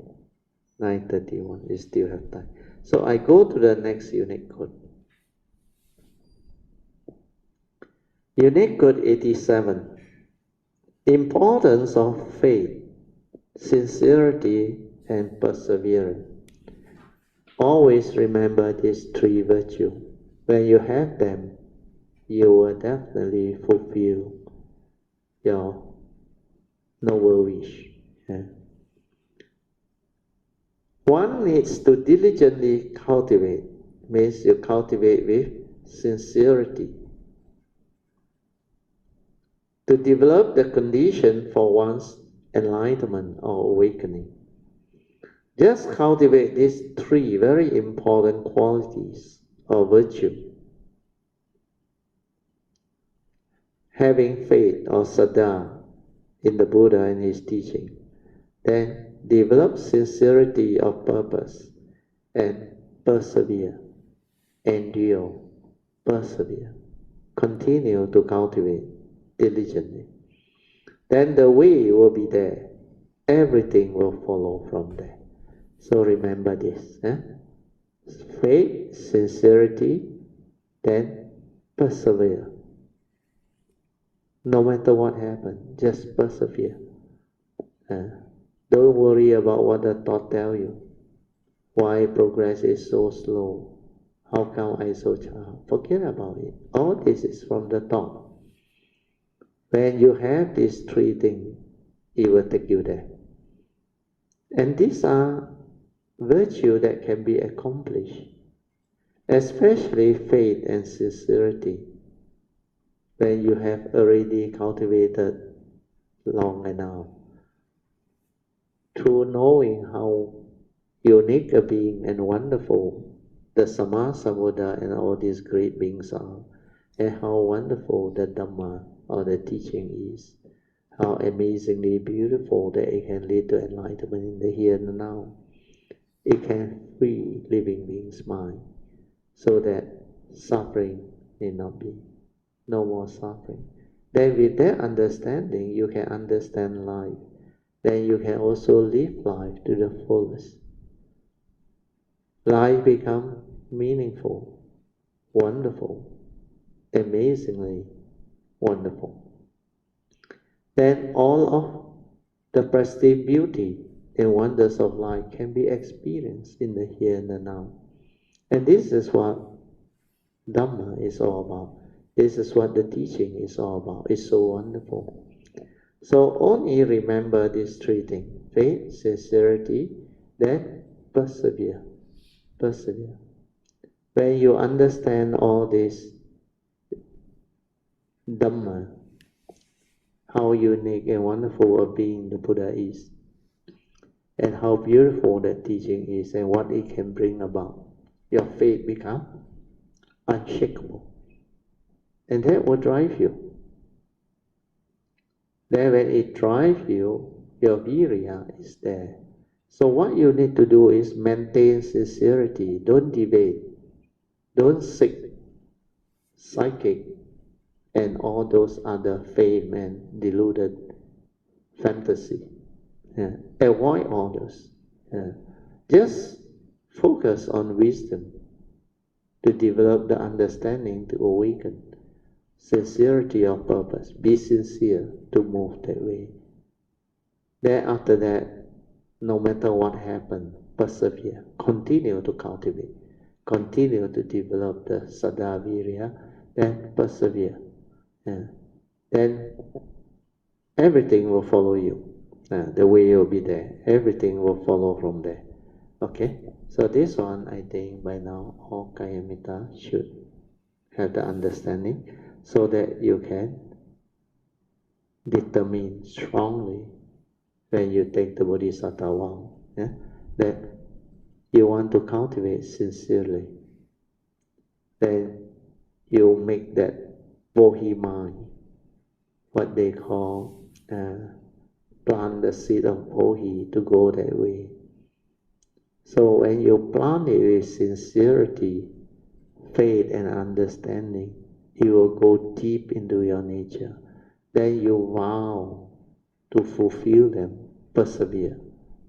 9:31. We still have time. So I go to the next unit code. Unit code 87. Importance of faith, sincerity, and perseverance. Always remember these 3 virtues. When you have them, you will definitely fulfill your noble wish. Yeah. One needs to diligently cultivate, means you cultivate with sincerity, to develop the condition for one's enlightenment or awakening. Just cultivate these 3 very important qualities of virtue. Having faith or saddha in the Buddha and his teaching, then develop sincerity of purpose and persevere, endure, persevere, continue to cultivate diligently. Then the way will be there. Everything will follow from there. So remember this. Faith, sincerity, then persevere. No matter what happens, just persevere. Don't worry about what the thought tell you. Why progress is so slow? How come I so child? Forget about it. All this is from the thought. When you have these 3 things, it will take you there. And these are virtues that can be accomplished, especially faith and sincerity, when you have already cultivated long enough. Through knowing how unique a being and wonderful the Sammasambuddha and all these great beings are, and how wonderful the Dhamma or the teaching is, how amazingly beautiful that it can lead to enlightenment in the here and now. It can free living beings' mind so that suffering may not be, no more suffering. Then with that understanding, you can understand life. Then you can also live life to the fullest. Life becomes meaningful, wonderful, amazingly wonderful. Then all of the pristine beauty and wonders of life can be experienced in the here and the now. And this is what Dhamma is all about. This is what the teaching is all about. It's so wonderful. So only remember these 3 things: faith, sincerity, then persevere. Persevere. When you understand all this Dhamma, how unique and wonderful a being the Buddha is, and how beautiful that teaching is, and what it can bring about, your faith becomes unshakable. And that will drive you. Then when it drives you, your virya is there. So what you need to do is maintain sincerity. Don't debate. Don't seek psychic and all those other fame and deluded fantasy. Avoid all those. Just focus on wisdom to develop the understanding to awaken. Sincerity of purpose. Be sincere to move that way. Then after that, no matter what happens, persevere. Continue to cultivate. Continue to develop the saddha virya. Then persevere. Then everything will follow you. The way will be there. Everything will follow from there. Okay? So this one, I think by now, all Kayamita should have the understanding so that you can determine strongly when you take the Bodhisattva vow, that you want to cultivate sincerely, then you make that Bodhi mind, what they call plant the seed of Bodhi to go that way. So when you plant it with sincerity, faith and understanding, you will go deep into your nature. Then you vow to fulfill them, persevere,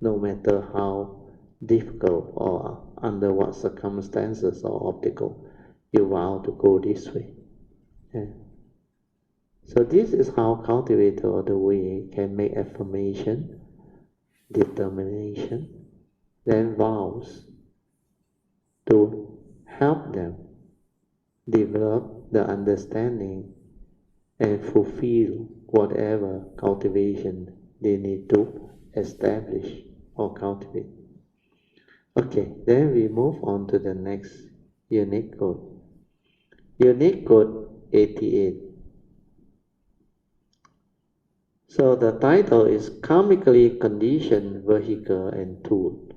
no matter how difficult or under what circumstances or obstacle, you vow to go this way. So this is how cultivator of the way can make affirmation, determination, then vows to help them develop the understanding and fulfill whatever cultivation they need to establish or cultivate. Okay, then we move on to the next unique code. Unique code 88. So the title is Karmically Conditioned Vehicle and Tool.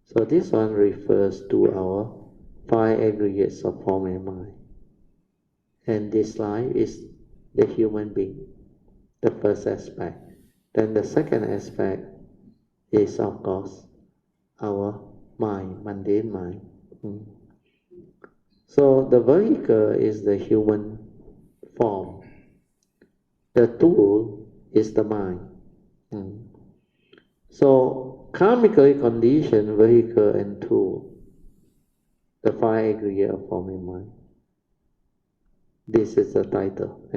So this one refers to our 5 aggregates of form and mind. And this life is the human being, the first aspect. Then the second aspect is, of course, our mind, mundane mind. So the vehicle is the human form. The tool is the mind. So karmically conditioned vehicle and tool, the 5 aggregate of form and mind. This is the title.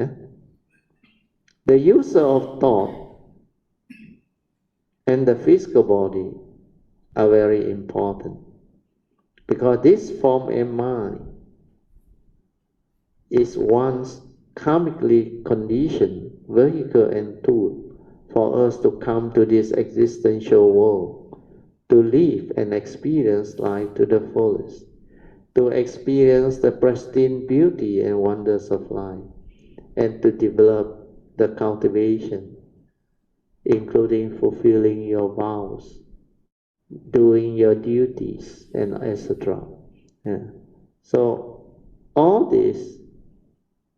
The user of thought and the physical body are very important, because this form and mind is one's karmically conditioned vehicle and tool for us to come to this existential world, to live and experience life to the fullest, to experience the pristine beauty and wonders of life, and to develop the cultivation, including fulfilling your vows, doing your duties, and etc. So all this,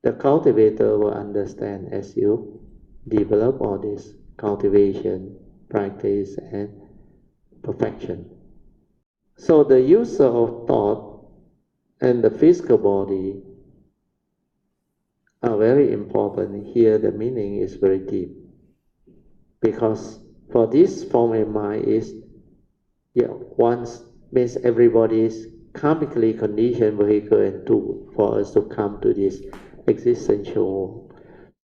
the cultivator will understand as you develop all this cultivation, practice, and perfection. So the user of thought and the physical body are very important. Here the meaning is very deep, because for this form and mind is, once means everybody's karmically conditioned vehicle and tool for us to come to this existential world.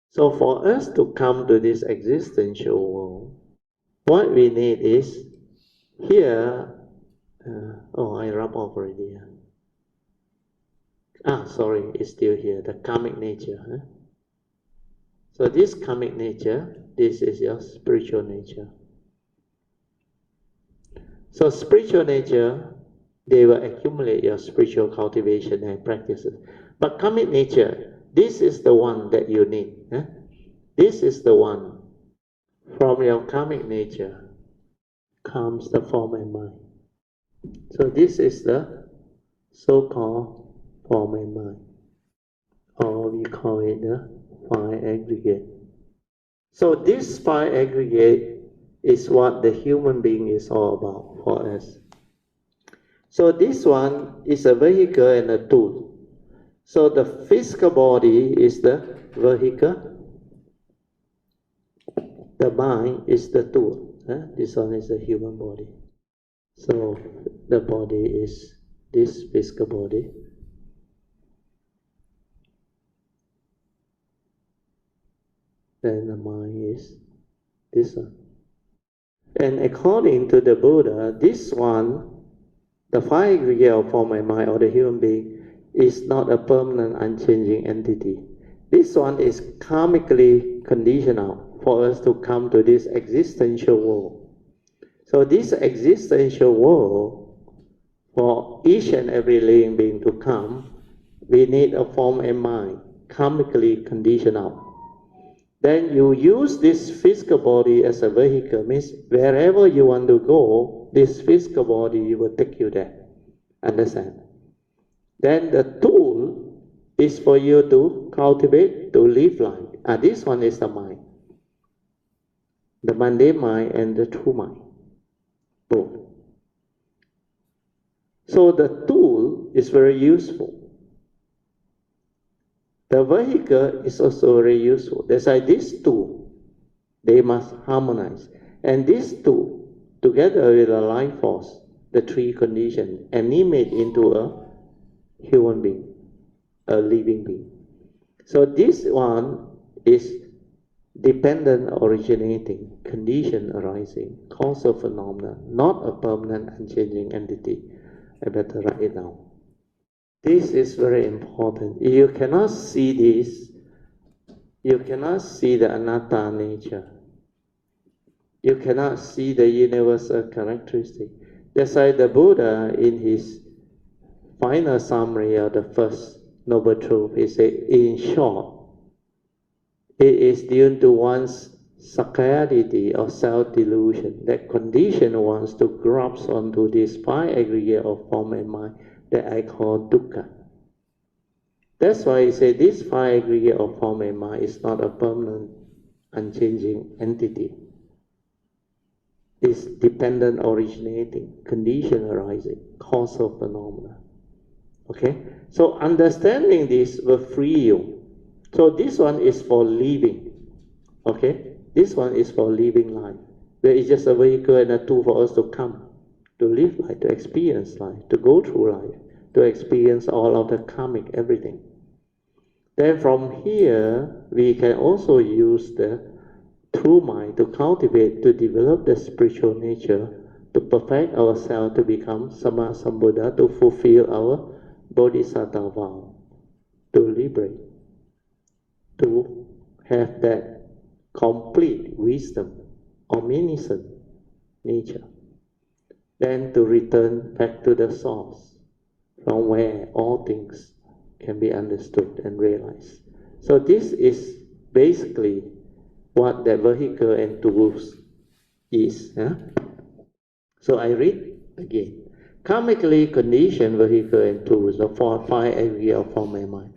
So for us to come to this existential world, what we need is, here, I rub off already. Sorry, it's still here, the karmic nature. So this karmic nature, this is your spiritual nature. So spiritual nature, they will accumulate your spiritual cultivation and practices. But karmic nature, this is the one that you need. This is the one. From your karmic nature comes the form and mind. So this is the so-called form and mind, or we call it the 5 aggregate. So this 5 aggregate is what the human being is all about for us. So this one is a vehicle and a tool. So the physical body is the vehicle, the mind is the tool. This one is the human body. So the body is this physical body. Then the mind is this one. And according to the Buddha, this one, the 5 aggregate of form and mind, or the human being, is not a permanent, unchanging entity. This one is karmically conditional for us to come to this existential world. So this existential world, for each and every living being to come, we need a form and mind, karmically conditional. Then you use this physical body as a vehicle, means wherever you want to go, this physical body will take you there. Understand? Then the tool is for you to cultivate, to live life. This one is the mind. The mundane mind and the true mind. Both. So the tool is very useful. The vehicle is also very useful. That's why these two, they must harmonize. And these two, together with the life force, the three conditions, animate into a human being, a living being. So this one is dependent originating, condition arising, causal phenomena, not a permanent unchanging entity. I better write it down. This is very important. If you cannot see this, you cannot see the anatta nature. You cannot see the universal characteristic. That's why the Buddha, in his final summary of the first noble truth, he said, in short, it is due to one's saccadity or self-delusion that condition wants to grasp onto this five aggregate of form and mind that I call dukkha. That's why he said this five aggregate of form and mind is not a permanent, unchanging entity. It's dependent originating, condition arising, causal phenomena. Okay? So understanding this will free you. So this one is for living. Okay? This one is for living life. There is just a vehicle and a tool for us to come, to live life, to experience life, to go through life, to experience all of the karmic, everything. Then from here, we can also use the true mind to cultivate, to develop the spiritual nature, to perfect ourselves, to become Sama Sambuddha, to fulfill our Bodhisattva vow, to liberate, to have that complete wisdom, omniscient nature. Then to return back to the source, from where all things can be understood and realized. So this is basically what the vehicle and tools is. So I read again. Karmically conditioned vehicle and tools, the five areas of form and mind.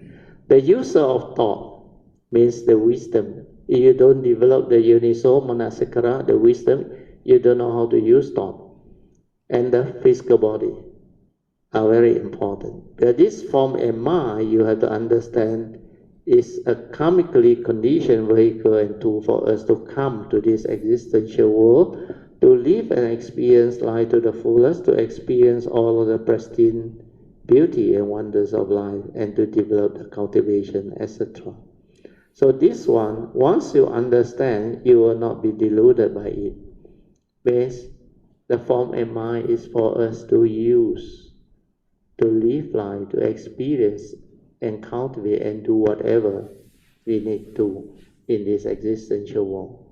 The user of thought means the wisdom. If you don't develop the Yoniso Manasikara, the wisdom, you don't know how to use thought. And the physical body are very important. But this form and mind, you have to understand, is a karmically conditioned vehicle and tool for us to come to this existential world, to live and experience life to the fullest, to experience all of the pristine beauty and wonders of life, and to develop the cultivation, etc. So this one, once you understand, you will not be deluded by it. Because the form and mind is for us to use, to live life, to experience and cultivate and do whatever we need to in this existential world,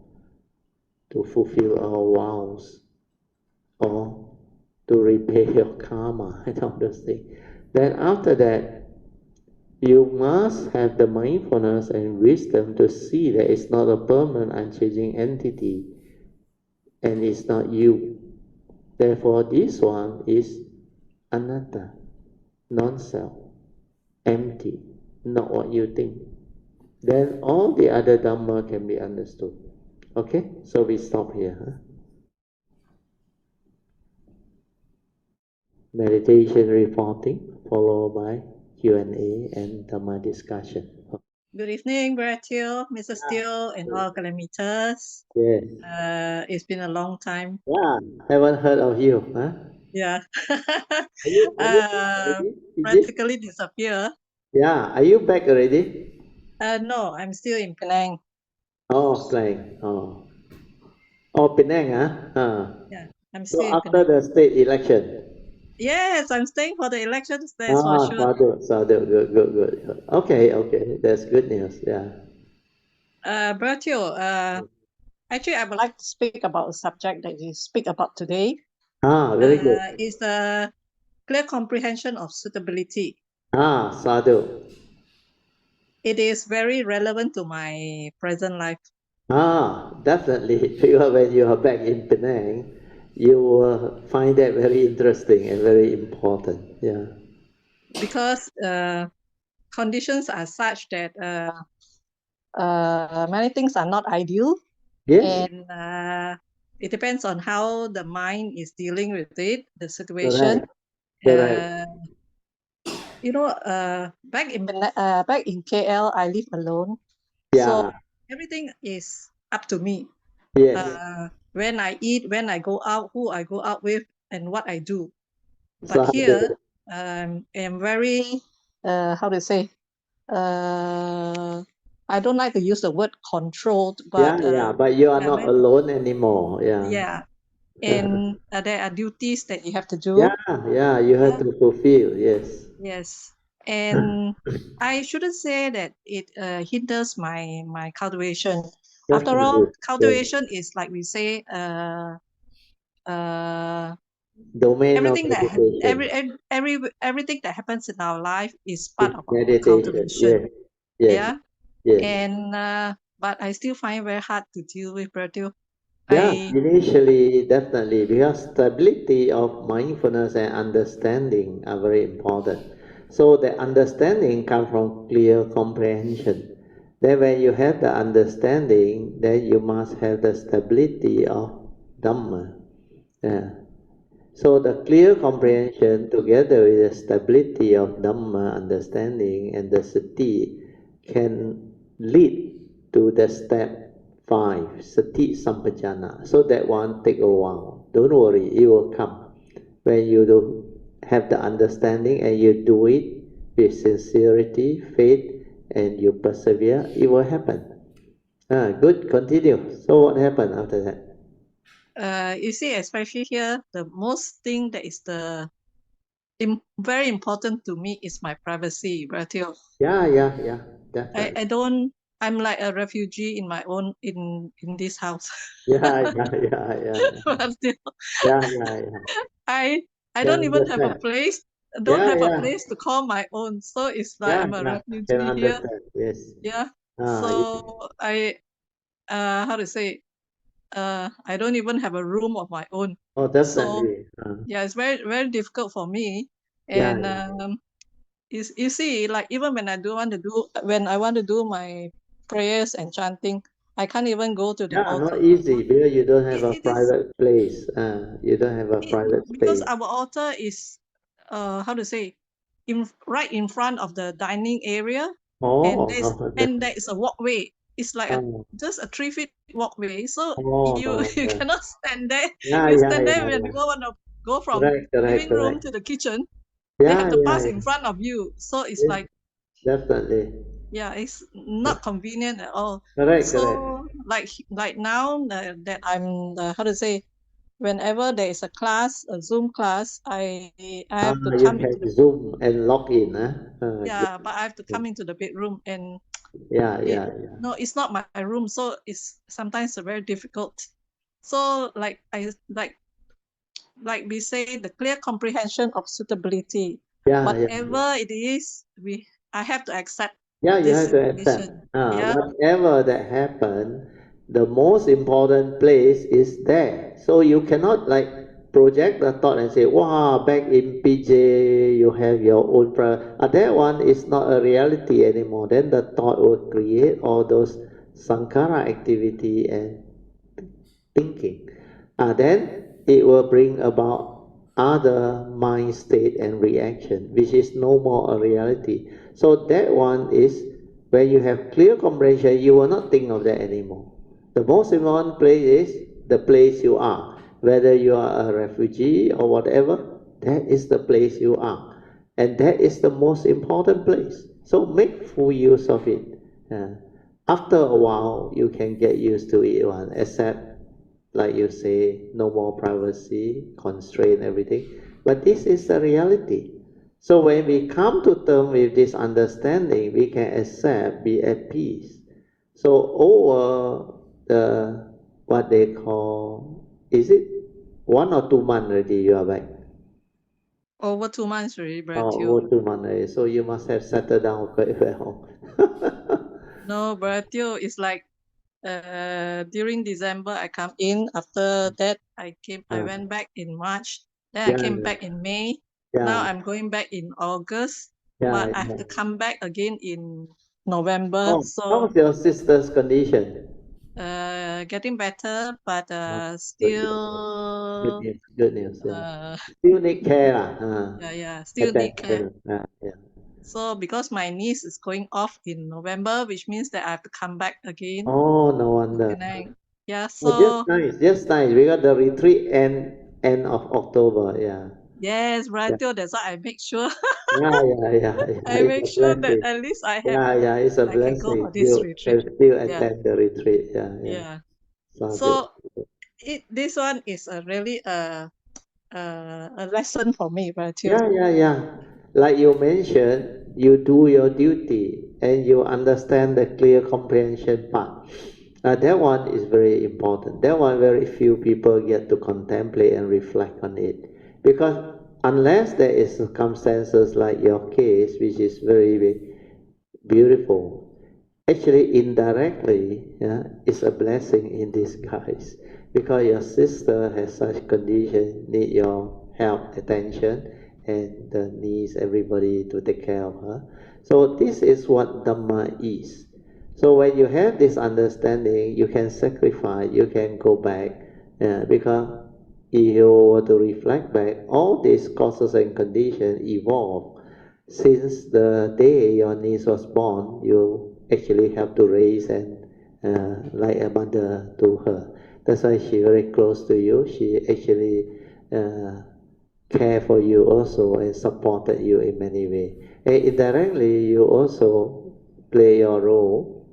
to fulfill our vows or to repay your karma and all those things. Then after that, you must have the mindfulness and wisdom to see that it's not a permanent, unchanging entity and it's not you. Therefore, this one is anatta, non-self, empty, not what you think. Then all the other Dhamma can be understood. Okay, so we stop here. Meditation reporting, followed by Q&A and Dhamma discussion. Good evening, Bratio, Mr. Steele, and all kilometers. Yes. It's been a long time. Yeah, haven't heard of you, huh? Yeah. Are you already? Practically disappear. Yeah, are you back already? No, I'm still in Penang. Oh, playing. Oh, Penang, huh? Yeah, I'm So still in after Penang. the state election. Yes, I'm staying for the elections, that's for sure. Sadhu, good. Okay, that's good news, yeah. Bratio, actually, I would like to speak about a subject that you speak about today. Very good. Is the clear comprehension of suitability. Sadhu. it is very relevant to my present life. Definitely. Because when you are back in Penang, you will find that very interesting and very important. Yeah. Because conditions are such that many things are not ideal, Yes. and it depends on how the mind is dealing with it, the situation. Correct. Correct. Back in KL, I live alone, so Yeah. everything is up to me. Yes. When I eat, when I go out, who I go out with, and what I do. But So here, I'm very, how to say, I don't like to use the word controlled, but yeah, but you are yeah, not alone anymore. Yeah. yeah, and there are duties that you have to Yeah, do. yeah, you have Yeah, to fulfill. Yes. yes, and I shouldn't say that it hinders my cultivation. After all, Definitely. Yes. cultivation is like we say, uh, Domain of everything that meditation. everything that happens in our life is part It's of our meditation. cultivation. Yes. Yes. Yeah, Yes. and but I still find very hard to deal with, Brazil. Yeah, I initially, definitely, because stability of mindfulness and understanding are very important. So the understanding comes from clear comprehension. Then when you have the understanding, then you must have the stability of Dhamma. Yeah. So the clear comprehension together with the stability of Dhamma understanding and the sati can lead to the step 5, sati sampajana. So that one take a while. Don't worry, it will come. When you do have the understanding and you do it with sincerity, faith, and you persevere, it will happen. Good, continue. So what happened after that? you see, especially here, the most thing that is the very important to me is my privacy, Brazil. Yeah, yeah, yeah, I, definitely. I don't I'm like a refugee in my own in this house. Yeah, yeah, yeah, yeah, Brazil. yeah, yeah, yeah. I I Can don't even have a understand. place don't Yeah, have a yeah, place to call my own. So it's like yeah, I'm a yeah. Can refugee here. understand. Yes. Yeah. Yeah. So I how to say I don't even have a room of my own. Oh, So definitely. yeah, it's very very difficult for me. Yeah, And yeah. you see, like even when I want to do my prayers and chanting, I can't even go to the Yeah, altar. not easy because you don't have a It is private place. You don't have a private because space. our altar is how to say right in front of the dining area, and Oh, no, there is a walkway. It's like a oh, just a 3 feet walkway. So oh, you no, you yeah. cannot stand there. Yeah, You yeah, stand there yeah, when you yeah. want to go from Correct, correct, living room correct. to the kitchen. They have Yeah, to yeah, pass in yeah. front of you. So it's Yes, like definitely. yeah, it's not convenient at all. Correct, correct. So like now that I'm how to say, whenever there is a class, a Zoom class, I have to You come into can the zoom and log in, good. yeah, but I have to come into the bedroom, and Yeah, it yeah, yeah. no, it's not my room, so it's sometimes very difficult. So like we say, the clear comprehension of suitability, Yeah, yeah, whatever it is, I have to accept yeah, you this have to accept. situation. Yeah, Whatever that happened, the most important place is there. So you cannot like project the thought and say, wow, back in PJ, you have your own that one is not a reality anymore. Then the thought will create all those sankhara activity and thinking. Then it will bring about other mind state and reaction, which is no more a reality. So that one is when you have clear comprehension, you will not think of that anymore. The most important place is the place you are. Whether you are a refugee or whatever, that is the place you are. And that is the most important place. So make full use of it. After a while, you can get used to it one, except like you say, no more privacy, constraint, everything. But this is the reality. So when we come to terms with this understanding, we can accept, be at peace. So over the what they call, is it 1 or 2 months already you are back? Over 2 months already, Oh, Bratio. over 2 months already. So you must have settled down quite well. No, Bratio, it's like during December I come in. After that I went back in March. Then I Yeah, came back in May. Now yeah, I'm going back in August, yeah, but I have yeah. to come back again in November. Oh, So how's your sister's condition? getting better, but Oh, good, good still news, good news. Yeah, uh still need care, lah. yeah, still need care. Attention. Yeah. So because my niece is going off in November, which means that I have to come back again Oh, no to wonder. Penang. Yeah, Oh, just so nice, just nice. We got the retreat end of October. Yeah, yes, yeah, Bratio, that's why I make sure yeah. I It's make a sure that blessing. at least Yeah, it's a I can go for blessing. this You retreat. can still Yeah, attend the retreat. Yeah. yeah. Sounds good. So this one is a really a lesson for me, Bratio. Yeah. Like you mentioned, you do your duty and you understand the clear comprehension part. That one is very important. That one very few people get to contemplate and reflect on it. Because unless there is circumstances like your case, which is very beautiful, actually indirectly, yeah, it's a blessing in disguise because your sister has such condition, need your help, attention, and needs everybody to take care of her. So this is what Dhamma is. So when you have this understanding, you can sacrifice, you can go back, because if you were to reflect back, all these causes and conditions evolve since the day your niece was born. You actually have to raise and like a mother to her. That's why she very close to you. She actually uh, care for you also and supported you in many ways. And indirectly, you also play your role,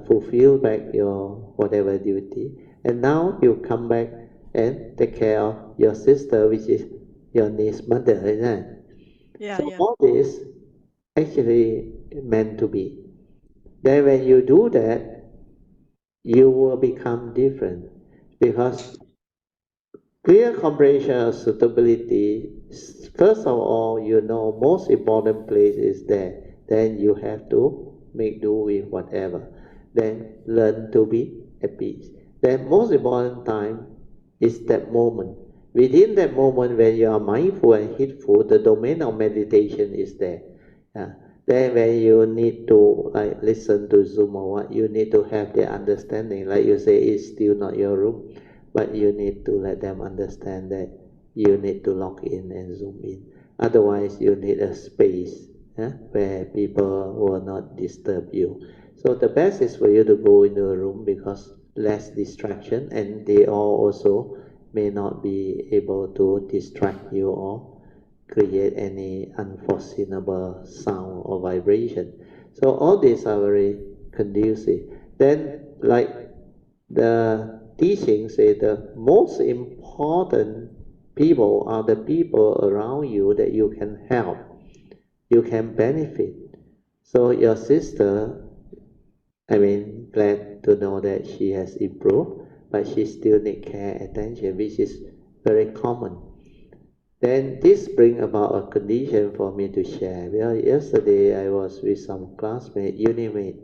fulfill back your whatever duty. And now you come back and take care of your sister, which is your niece's mother, isn't it? Yeah, So yeah, all this actually meant to be. Then when you do that, you will become different because clear comprehension of suitability, first of all, you know most important place is there. Then you have to make do with whatever. Then learn to be at peace. Then most important time is that moment. Within that moment when you are mindful and heedful, the domain of meditation is there. Yeah. Then when you need to like listen to Zoom or what, you need to have the understanding. Like you say, it's still not your room, but you need to let them understand that you need to log in and zoom in. Otherwise, you need a space, where people will not disturb you. So the best is for you to go into a room because less distraction, and they all also may not be able to distract you or create any unforeseeable sound or vibration. So all these are very conducive. Then, like the teaching say, the most important people are the people around you that you can help, you can benefit. So your sister, I mean, glad to know that she has improved, but she still need care, attention, which is very common. Then this bring about a condition for me to share. Well, yesterday I was with some classmate, unimate,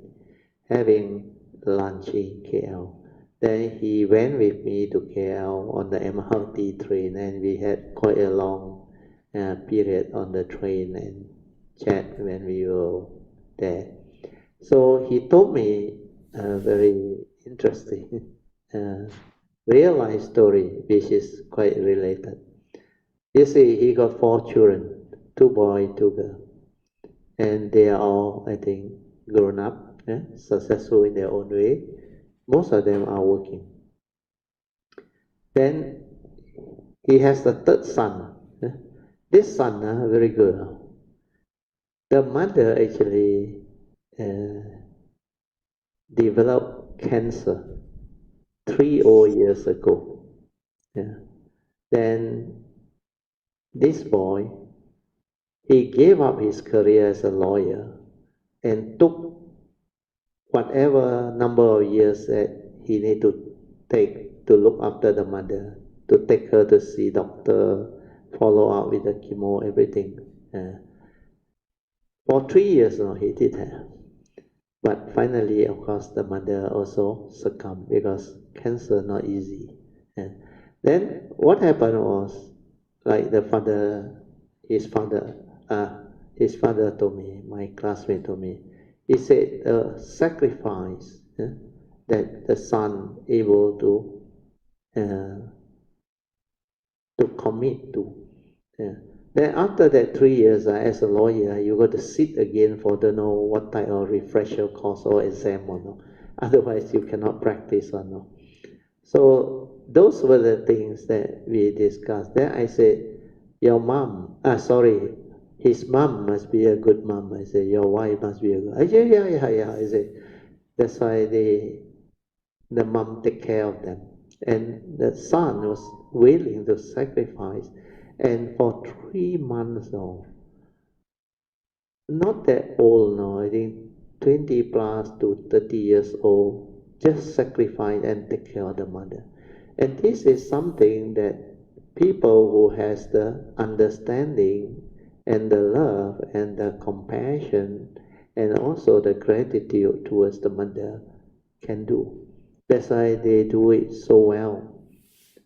having lunch in KL. Then he went with me to KL on the MRT train, and we had quite a long period on the train and chat when we were there. So he told me a very interesting uh, real life story, which is quite related. You see, he got 4 children, 2 boys, 2 girls, and they are all, I think, grown up, successful in their own way. Most of them are working. Then he has the third son. This son, very good. The mother actually developed cancer 3 years ago. Yeah. Then this boy, he gave up his career as a lawyer and took whatever number of years that he need to take to look after the mother, to take her to see doctor, follow up with the chemo, everything. For 3 years now, he did have. But finally, of course, the mother also succumbed because cancer not easy. Then what happened was, like his father told me, my classmate told me, he said the sacrifice that the son able to commit to. Then after that 3 years, as a lawyer, you got to sit again for don't know what type of refresher course or exam or no. Otherwise, you cannot practice or no. So those were the things that we discussed. Then I said, his mom must be a good mom. I said, your wife must be a good. Yeah. I said, that's why the mom take care of them. And the son was willing to sacrifice. And for 3 months now, not that old now, I think 20 plus to 30 years old, just sacrifice and take care of the mother. And this is something that people who has the understanding and the love and the compassion and also the gratitude towards the mother can do. That's why they do it so well.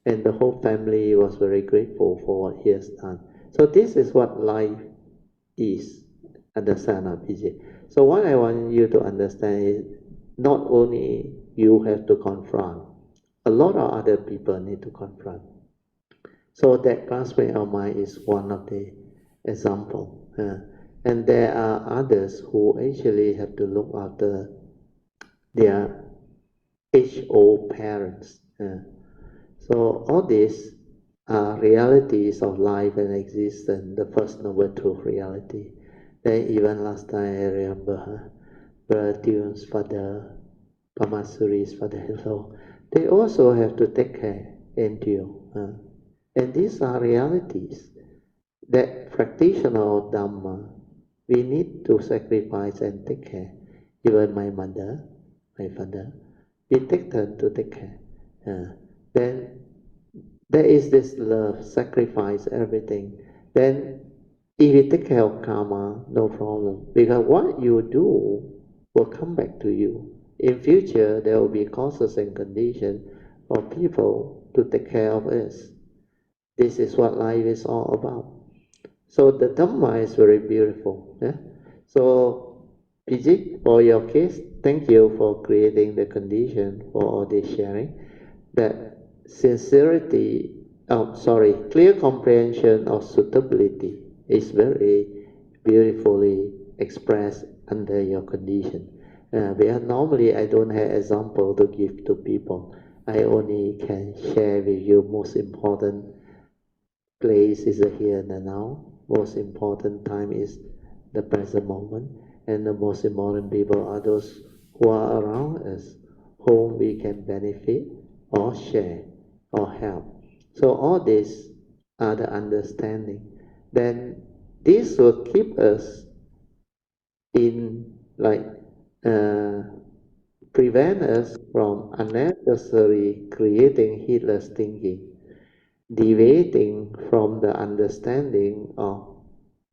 And the whole family was very grateful for what he has done. So this is what life is, understand, PG. So what I want you to understand is not only you have to confront, a lot of other people need to confront. So that classmate of mine is one of the example. And there are others who actually have to look after their age-old parents. So all these are realities of life and existence, the First Noble Truth reality. Then even last time I remember Brother Tune's father, Pamasuri's father-in-law, they also have to take care and deal. And these are realities that practitioner of Dhamma, we need to sacrifice and take care. Even my mother, my father, we take turn to take care. Then there is this love, sacrifice, everything. Then if you take care of karma, no problem. Because what you do will come back to you. In future, there will be causes and conditions for people to take care of us. This is what life is all about. So the Dhamma is very beautiful. So PG, for your case, thank you for creating the condition for all this sharing. That clear comprehension of suitability is very beautifully expressed under your condition. Because normally I don't have example to give to people. I only can share with you most important place is the here and now. Most important time is the present moment, and the most important people are those who are around us, whom we can benefit or share or help. So all these are the understanding. Then this will keep us in prevent us from unnecessary creating heedless thinking, deviating from the understanding of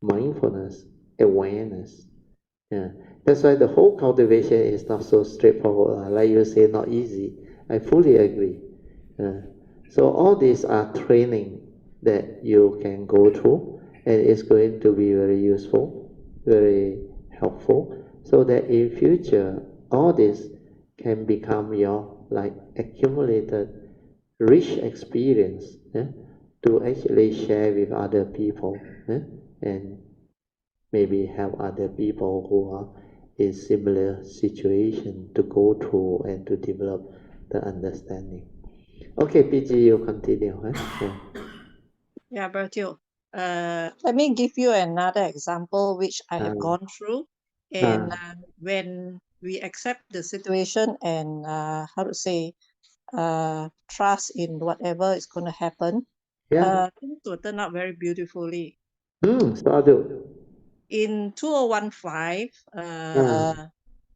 mindfulness, awareness. That's why the whole cultivation is not so straightforward. Like you say, not easy. I fully agree. So all these are training that you can go through, and it's going to be very useful, very helpful, so that in future all this can become your accumulated rich experience to actually share with other people and maybe help other people who are in similar situation to go through and to develop the understanding. Okay, PG, you continue. Yeah, Bertil. Let me give you another example which I have gone through. And when we accept the situation and trust in whatever is going to happen, things will turn out very beautifully. Sadhu. In 2015,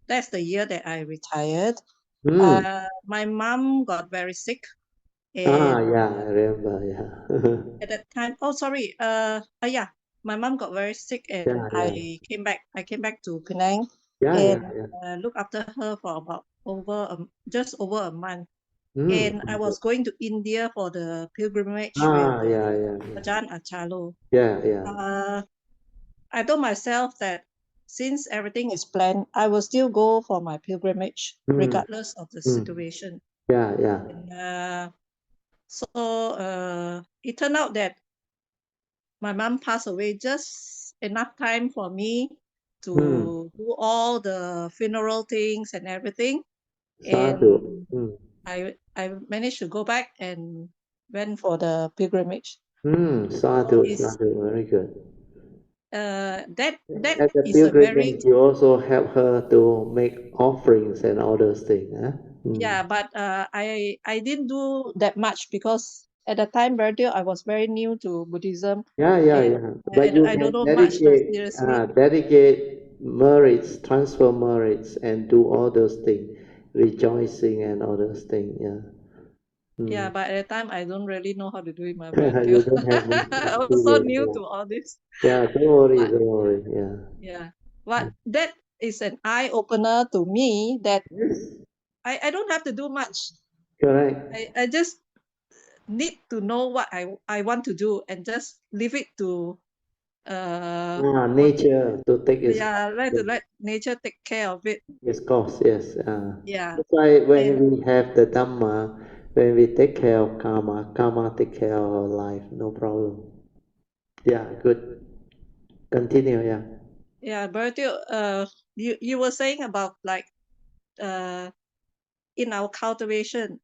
that's the year that I retired. My mom got very sick, And yeah, I remember, yeah. at that time, oh sorry, yeah, my mom got very sick and Yeah, yeah, I came back to Penang yeah, yeah, and yeah. looked after her for about just over a month. Mm. And I was going to India for the pilgrimage with Ah, yeah, yeah, yeah. Ajahn Achalo. Yeah, yeah. I told myself that since everything is planned, I will still go for my pilgrimage Mm. regardless of the Mm. situation. Yeah, yeah. And so it turned out that my mom passed away just enough time for me Mm. to do all the funeral things and everything. Sadhu. And Mm. I managed to go back and went for the pilgrimage. Mm. So Sadhu, it's sadhu, very good. that At the is a very pilgrimage, you also help her to make offerings and all those things, huh? Mm. yeah, but I didn't do that much because at the time, Brazil, I was very new to Buddhism, Yeah, yeah, and yeah. But you I don't can know much dedicate, seriously. dedicate merits, transfer merits, and do all those things, rejoicing and all those things. Yeah. Yeah, Mm. but at the time, I don't really know how to do it, my Brazil. You don't have much I was so experience. new Yeah, to all this. yeah. Don't worry, But don't worry. Yeah. yeah, but Mm. that is an eye opener to me that Yes, I don't have to do much. correct. I just need to know what I want to do and just leave it to what Nature to take its yeah, course. let nature take care of it. Its course, yes. Yeah. That's why when And we have the Dhamma, when we take care of karma, karma take care of our life, no problem. Yeah, good. Continue, yeah. yeah, Bertil, you were saying about like uh in our cultivation,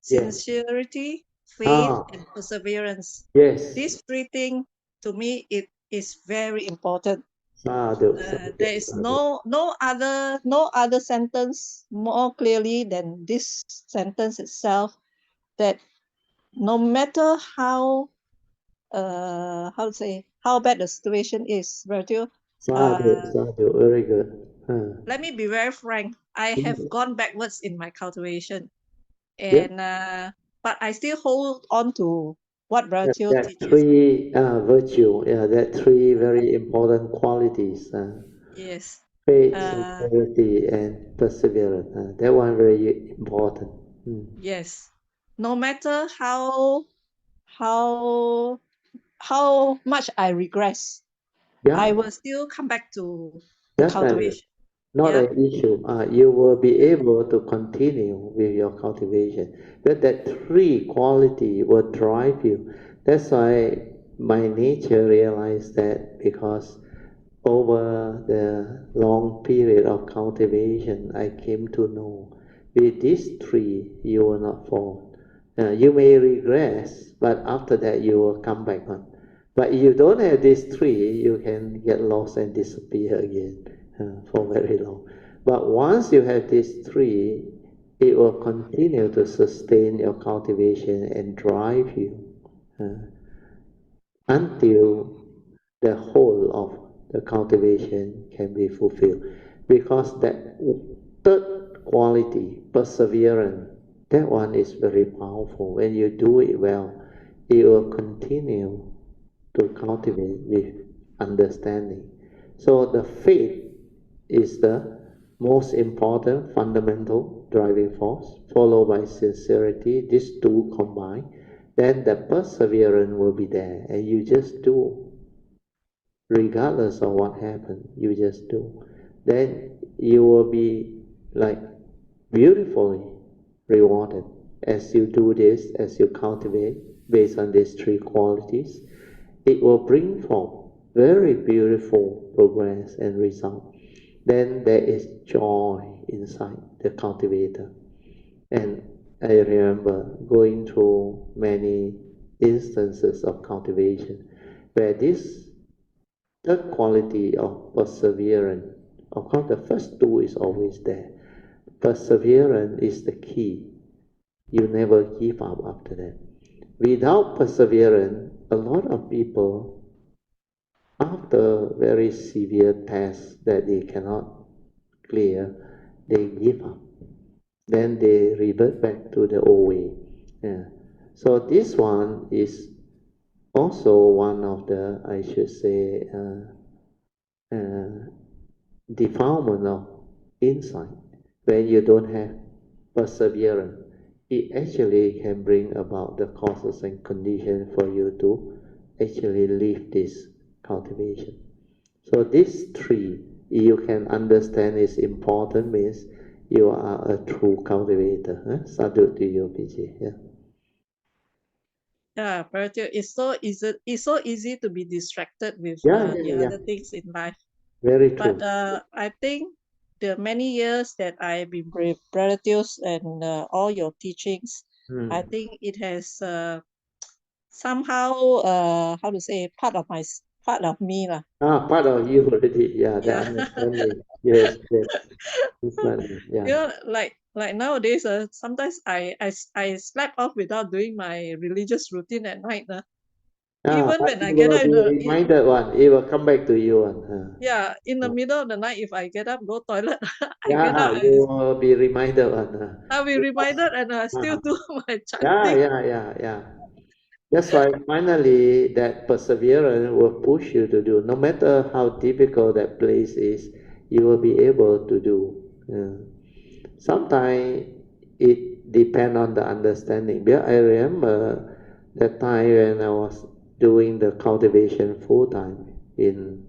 Yes. sincerity, faith, Ah, and perseverance. yes. These three things to me it is very important. Sadhu, sadhu, There is sadhu. no other sentence more clearly than this sentence itself that no matter how to say how bad the situation is, Virgil, Sadhu, uh, sadhu, very good. let me be very frank. I have Mm. gone backwards in my cultivation, Yeah, and but I still hold on to what Virgil that teaches. three virtue, yeah, that three very important qualities. Yes, Faith, uh, sincerity, and perseverance. That one very important. Mm. yes. No matter how how much I regress, Yeah, I will still come back to the definitely. cultivation. Not Yeah, an issue. You will be yeah, able to continue with your cultivation. That three quality will drive you. That's why my nature realized that because over the long period of cultivation, I came to know with these three, you will not fall. You may regress, but after that, you will come back on. But if you don't have these three, you can get lost and disappear again for very long. But once you have these three, it will continue to sustain your cultivation and drive you until the whole of the cultivation can be fulfilled. Because that third quality, perseverance, that one is very powerful. When you do it well, it will continue to cultivate with understanding. So the faith is the most important fundamental driving force, followed by sincerity. These two combined, then the perseverance will be there, and you just do, regardless of what happens. You just do. Then you will be like beautifully rewarded as you do this, as you cultivate based on these three qualities. It will bring forth very beautiful progress and result. Then there is joy inside the cultivator. And I remember going through many instances of cultivation where this third quality of perseverance, of course, the first two is always there. Perseverance is the key. You never give up after that. Without perseverance, a lot of people, after very severe tests that they cannot clear, they give up. Then they revert back to the old way. Yeah. So this one is also one of the, I should say, defilement of insight. When you don't have perseverance, it actually can bring about the causes and conditions for you to actually live this cultivation. So these three, you can understand is important, means you are a true cultivator. Sadhu to you, PG. Yeah. Yeah, Bharatiya, it's so easy to be distracted with Yeah, the yeah, yeah. other things in life. Very But true. I think the many years that I've been with Bharatiya and all your teachings, I think it has somehow how to say part of me lah. Part of you already. Yeah, that Yeah. understanding. Yes, yes. Definitely. Yeah. You know, like nowadays, sometimes I slept off without doing my religious routine at night. Even But when I you get will up be reminded one. It will come back to you one. yeah, in the middle of the night, if I get up, go toilet, I get Yeah, up, you will be reminded one. I'll be Because, reminded and I still do my yeah, chanting. yeah, yeah, yeah. That's why finally that perseverance will push you to do. No matter how difficult that place is, you will be able to do. Yeah. Sometimes it depends on the understanding. Because I remember that time when I was doing the cultivation full time in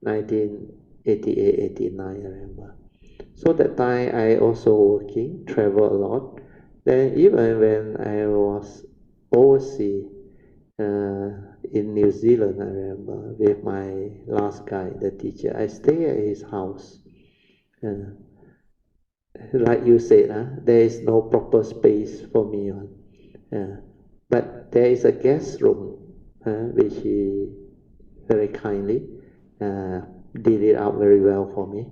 1988, 89, I remember. So that time I also working, travel a lot. Then even when I was overseas in New Zealand, I remember, with my last guy, the teacher, I stay at his house. Uh, like you said, there is no proper space for me. But there is a guest room, which he very kindly uh, did it out very well for me.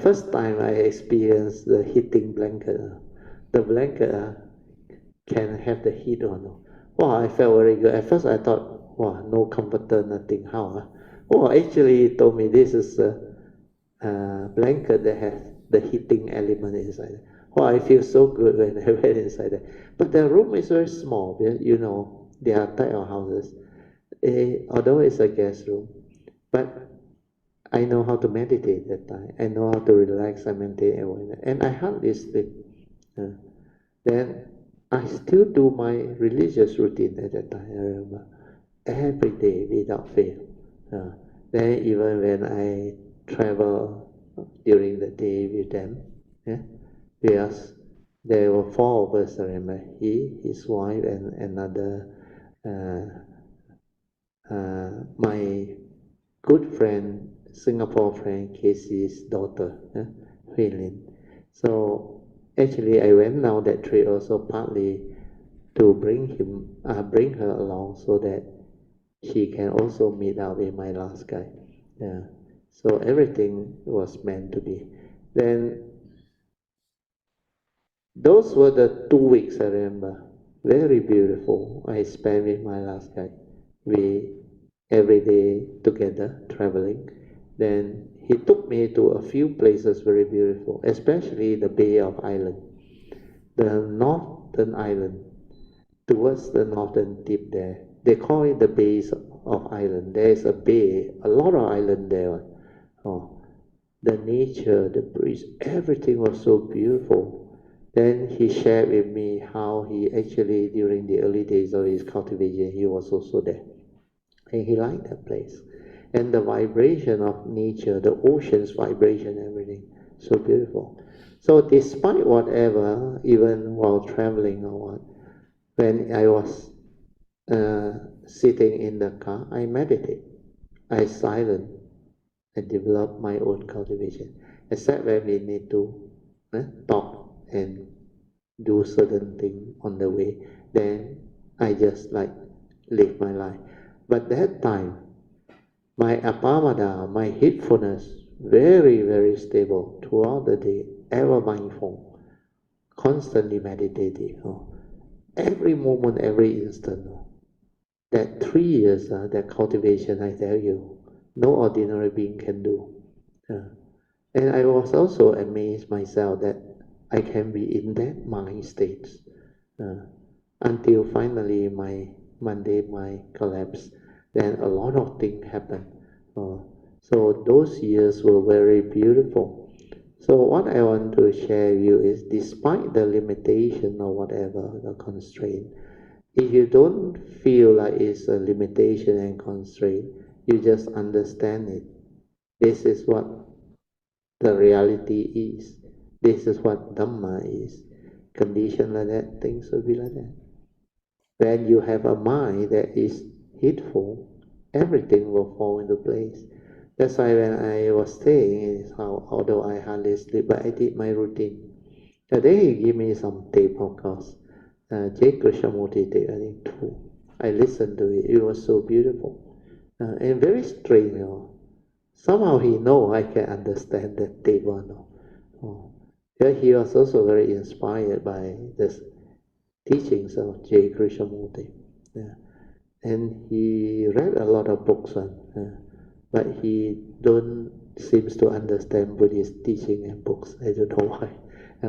First time I experienced the heating blanket. The blanket can have the heat on. Wow, I felt very good. At first I thought, wow, no comforter, nothing. How? Oh, actually, he told me this is blanket that has the heating element inside. Oh, I feel so good when I went inside there. But the room is very small. You know, there are type of houses. Although it's a guest room, but I know how to meditate that time. I know how to relax and maintain awareness. And I hardly sleep. Uh, then I still do my religious routine at that time. I remember every day without fail. Uh, then even when I travel during the day with them, yeah, because there were four of us. I remember his wife, and another my good friend, Singapore friend, Casey's daughter, Hui Lin. So actually, I went down that trip also partly to bring her along so that she can also meet up with my last guy. Yeah. So everything was meant to be. Then those were the 2 weeks I remember. Very beautiful. I spent with my last guy. We every day together traveling. Then he took me to a few places very beautiful, especially the Bay of Island, the northern island, towards the northern tip there. They call it the base of island. There is a bay, a lot of island there. Oh, the nature, the breeze, everything was so beautiful. Then he shared with me how he actually, during the early days of his cultivation, he was also there. And he liked that place. And the vibration of nature, the ocean's vibration, everything, so beautiful. So despite whatever, even while traveling or what, when I was sitting in the car, I meditate. I silent. I develop my own cultivation. Except when we need to talk and do certain thing on the way, then I just like live my life. But that time, my appamada, my heedfulness, very, very stable throughout the day, ever mindful, constantly meditative. Every moment, every instant. That 3 years, that cultivation, I tell you, no ordinary being can do. And I was also amazed myself that I can be in that mind state. Uh, until finally Monday collapse. Then a lot of things happened. So those years were very beautiful. So what I want to share with you is, despite the limitation or whatever, the constraint, if you don't feel like it's a limitation and constraint, you just understand it. This is what the reality is. This is what Dhamma is. Condition like that, things will be like that. When you have a mind that is heedful, everything will fall into place. That's why when I was staying in his house, although I hardly sleep, but I did my routine. Today he gave me some tape podcast. J. Krishnamurti tape, I think two. I listened to it. It was so beautiful. And very strange, you know. Somehow he know I can understand that tape or no. Oh. Yeah, he was also very inspired by this teachings of J. Krishnamurti. Yeah. And he read a lot of books on, but he don't seems to understand Buddhist teaching and books. I don't know why,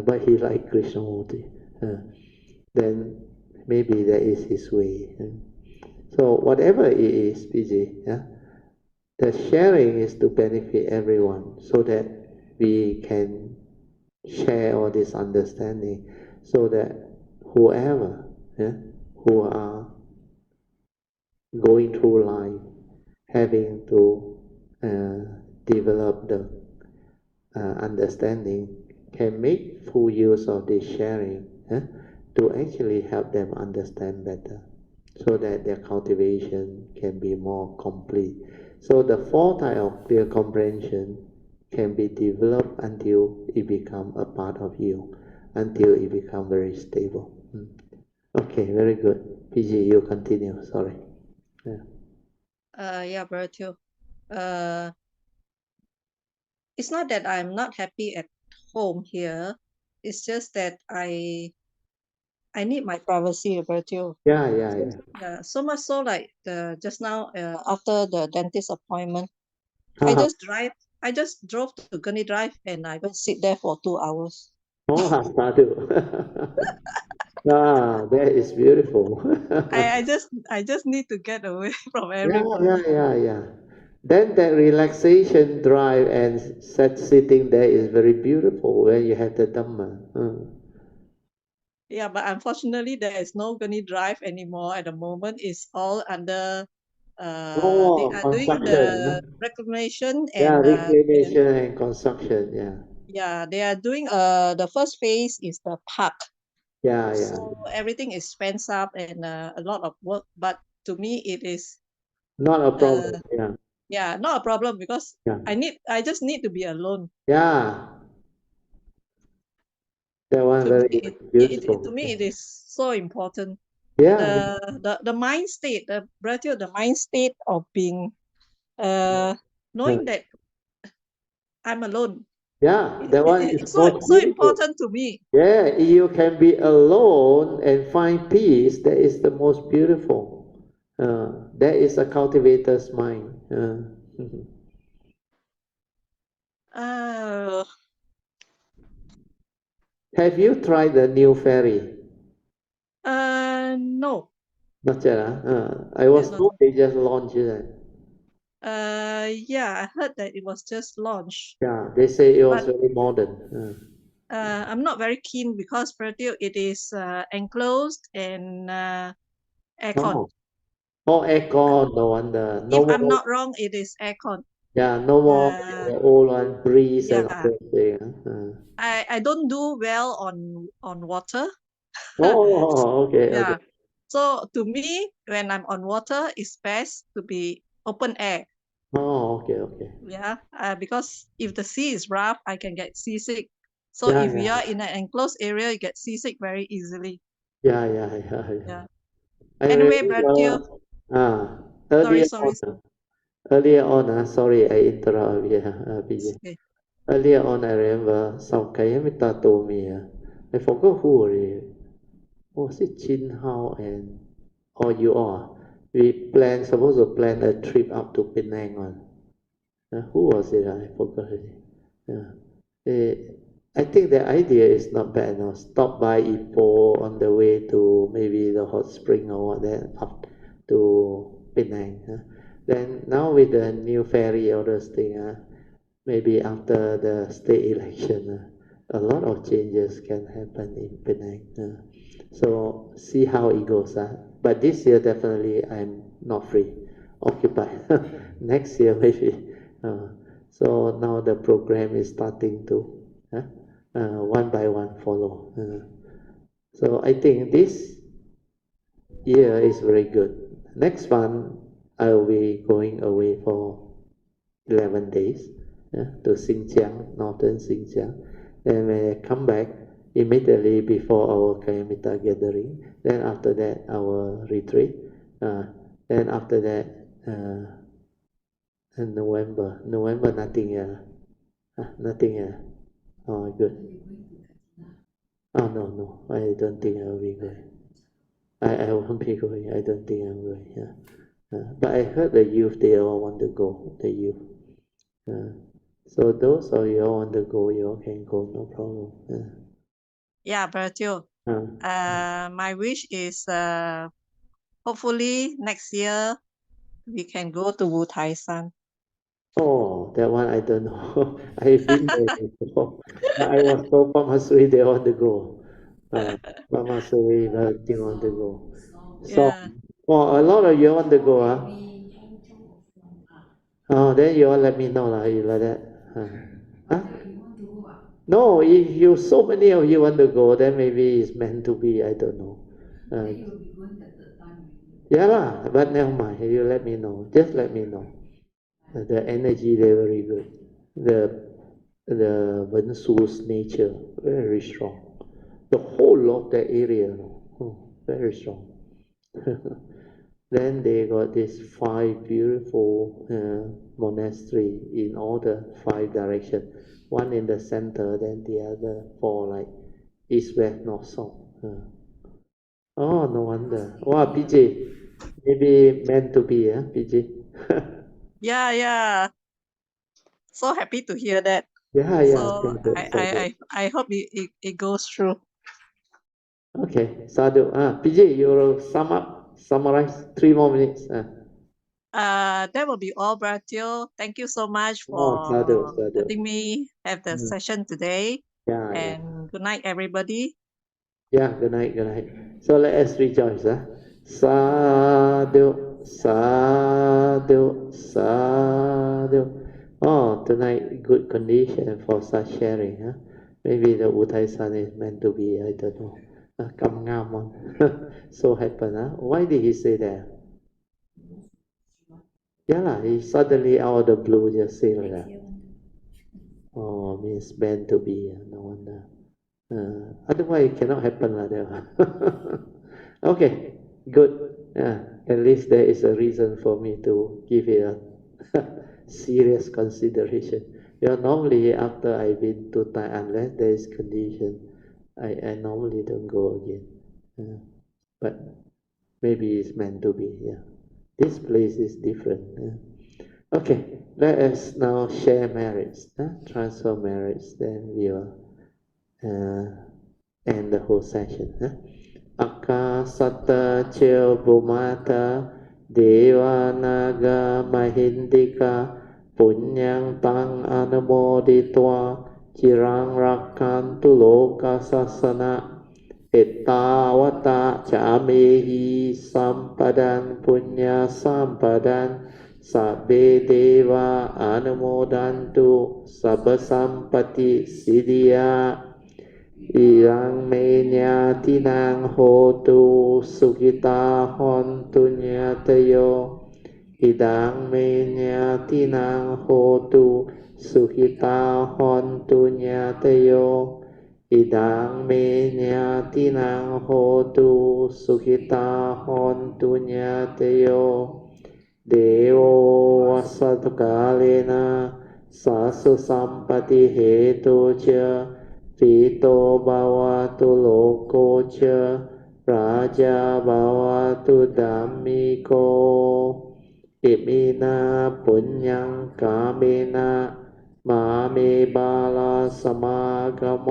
but he liked Krishnamurti. Then maybe that is his way. So whatever it is, PG, the sharing is to benefit everyone, so that we can share all this understanding, so that whoever, who are going through life having to develop the understanding, can make full use of this sharing, to actually help them understand better, so that their cultivation can be more complete. So the four type of clear comprehension can be developed until it become a part of you, until it become very stable. Okay, very good. PG, you continue. Sorry. Yeah, Brother Teo. It's not that I'm not happy at home here. It's just that I need my privacy, Brother Teo. Yeah. So much so, like just now, after the dentist appointment, I just drove to Gurney Drive and I went sit there for 2 hours. Oh, Sadhu. That is beautiful. I just need to get away from everybody. Yeah. Then that relaxation drive and sitting there is very beautiful when you have the Dhamma. Yeah, but unfortunately, there is no Gurney Drive anymore at the moment. It's all under. They Oh, are doing the construction. reclamation Yeah, and reclamation and construction. yeah, they are doing the first phase is the park. Yeah. So everything is fenced up and a lot of work. But to me, it is Not a problem. uh yeah, not a problem because Yeah. I just need to be alone. Yeah. That one To me, very to useful. me it is so important. Yeah. The mind state, the mind state of being Yeah. knowing that I'm alone. Yeah, that one is It's most so beautiful. important to me. Yeah, you can be alone and find peace. That is the most beautiful. That is a cultivator's mind. Uh, Have you tried the new ferry? no. Not yet. I was No. told they just launched it. Yeah, I heard that it was just launched, Yeah, they say it was but very modern. I'm not very keen because it is enclosed and aircon. Oh, oh, aircon, no wonder. No If I'm more. not wrong, it is aircon. Yeah, no more Uh, the old one breeze and all yeah, that thing. I don't do well on water. Oh, okay. Yeah, so to me, when I'm on water, it's best to be open air. Oh, okay. Yeah, because if the sea is rough, I can get seasick. So if we are Yeah. in an enclosed area, you get seasick very easily. Yeah. Yeah. I Anyway, Bertil, remember, ah, sorry, earlier sorry. on, sorry, I interrupt, PJ. Okay. Earlier on, I remember some Kayamita told me, I forgot who already. Was it Chin Hao and or you all? Supposed to plan a trip up to Penang one. Who was it? I forgot already. Yeah. I think the idea is not bad now. Stop by Ipoh on the way to maybe the hot spring or what, then up to Penang. Then now with the new ferry, all those things, maybe after the state election, a lot of changes can happen in Penang. So see how it goes. But this year definitely I'm not free, occupied. Next year maybe. So now the program is starting to one by one follow. So I think this year is very good. Next one I will be going away for 11 days to Xinjiang, northern Xinjiang. Then when I come back, immediately before our Kayamita gathering, then after that our retreat, then after that in November nothing here, nothing here. Oh, good. Oh, no, I don't think I will be going. I won't be going. I don't think I'm going. But I heard the youth, they all want to go, the youth. So those of you all want to go, you all can go, no problem. Yeah, Brother Teo. My wish is hopefully next year we can go to Wu Tai San. Oh, that one I don't know. I've been there before. I was told Pamasuri they want to go. Pamasuri they want to go. So, Yeah. oh, a lot of you want to go, Oh, then you all let me know lah. You like that? Huh? No, if you so many of you want to go, then maybe it's meant to be. I don't know. Yeah lah, but never mind. You let me know. Just let me know. The energy they very good. The Wensu's nature very strong. The whole of that area, very strong. Then they got this 5 beautiful monastery in all the 5 directions. One in the center, then the other 4 like east, west, north, south. Oh, no wonder. Wow, PJ, maybe meant to be, PJ. Yeah. So happy to hear that. Yeah. So I hope it goes through. Okay, Sadhu. PJ, you summarize 3 more minutes. That will be all, Brother Teo. Thank you so much Sadhu. for letting me have the session today. Yeah. And good night, everybody. Yeah, good night. So let us rejoice. Sadhu, sadhu, sadhu. Oh, tonight good condition for such sharing. Maybe the Uthai San is meant to be, I don't know. Kam ngam on. So happen. Why did he say that? Yeah, lah, he suddenly out of the blue just say like that. Oh, means meant to be. No wonder. Otherwise, it cannot happen like that. Okay, good. At least there is a reason for me to give it a serious consideration. Normally after I've been to Thai, unless there is condition, I normally don't go again. But maybe it's meant to be. Yeah, this place is different. Okay, let us now share merits, transfer merits. Then we will end the whole session. Akasata Chil Bhumata Devanaga Mahindika Punyang Tang Anumoditwa Chirang Rakantu Loka Sasana Ettavata Chamehi Sampadan Punya Sampadan Sabbe Deva Anumodantu Sabba Sampati Siddhya Yang menya tinang hotu sukita hontu nyatayo Idang menya tinang hotu sukita hontu nyatayo Idang menya tinang hotu sukita hontu nyatayo Dewa wasatukalena sasu sampati hetu cha Pito bhavatu loko cha Raja bhavatu dhammiko Imina punyang kamena มาเมบาลาสมากโม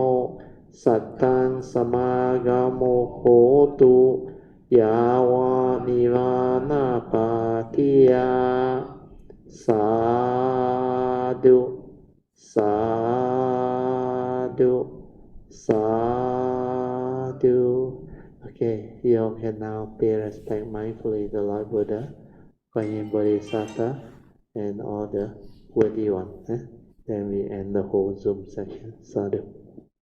สัตตังสมากโมโหตุยาวานิวานาปาทิยาสาธุสาธุสาธุ Okay, you all can now pay respect mindfully to the Lord Buddha, Guanyin Bodhisattva, and all the worthy ones. Then we end the whole Zoom session. Sadhu.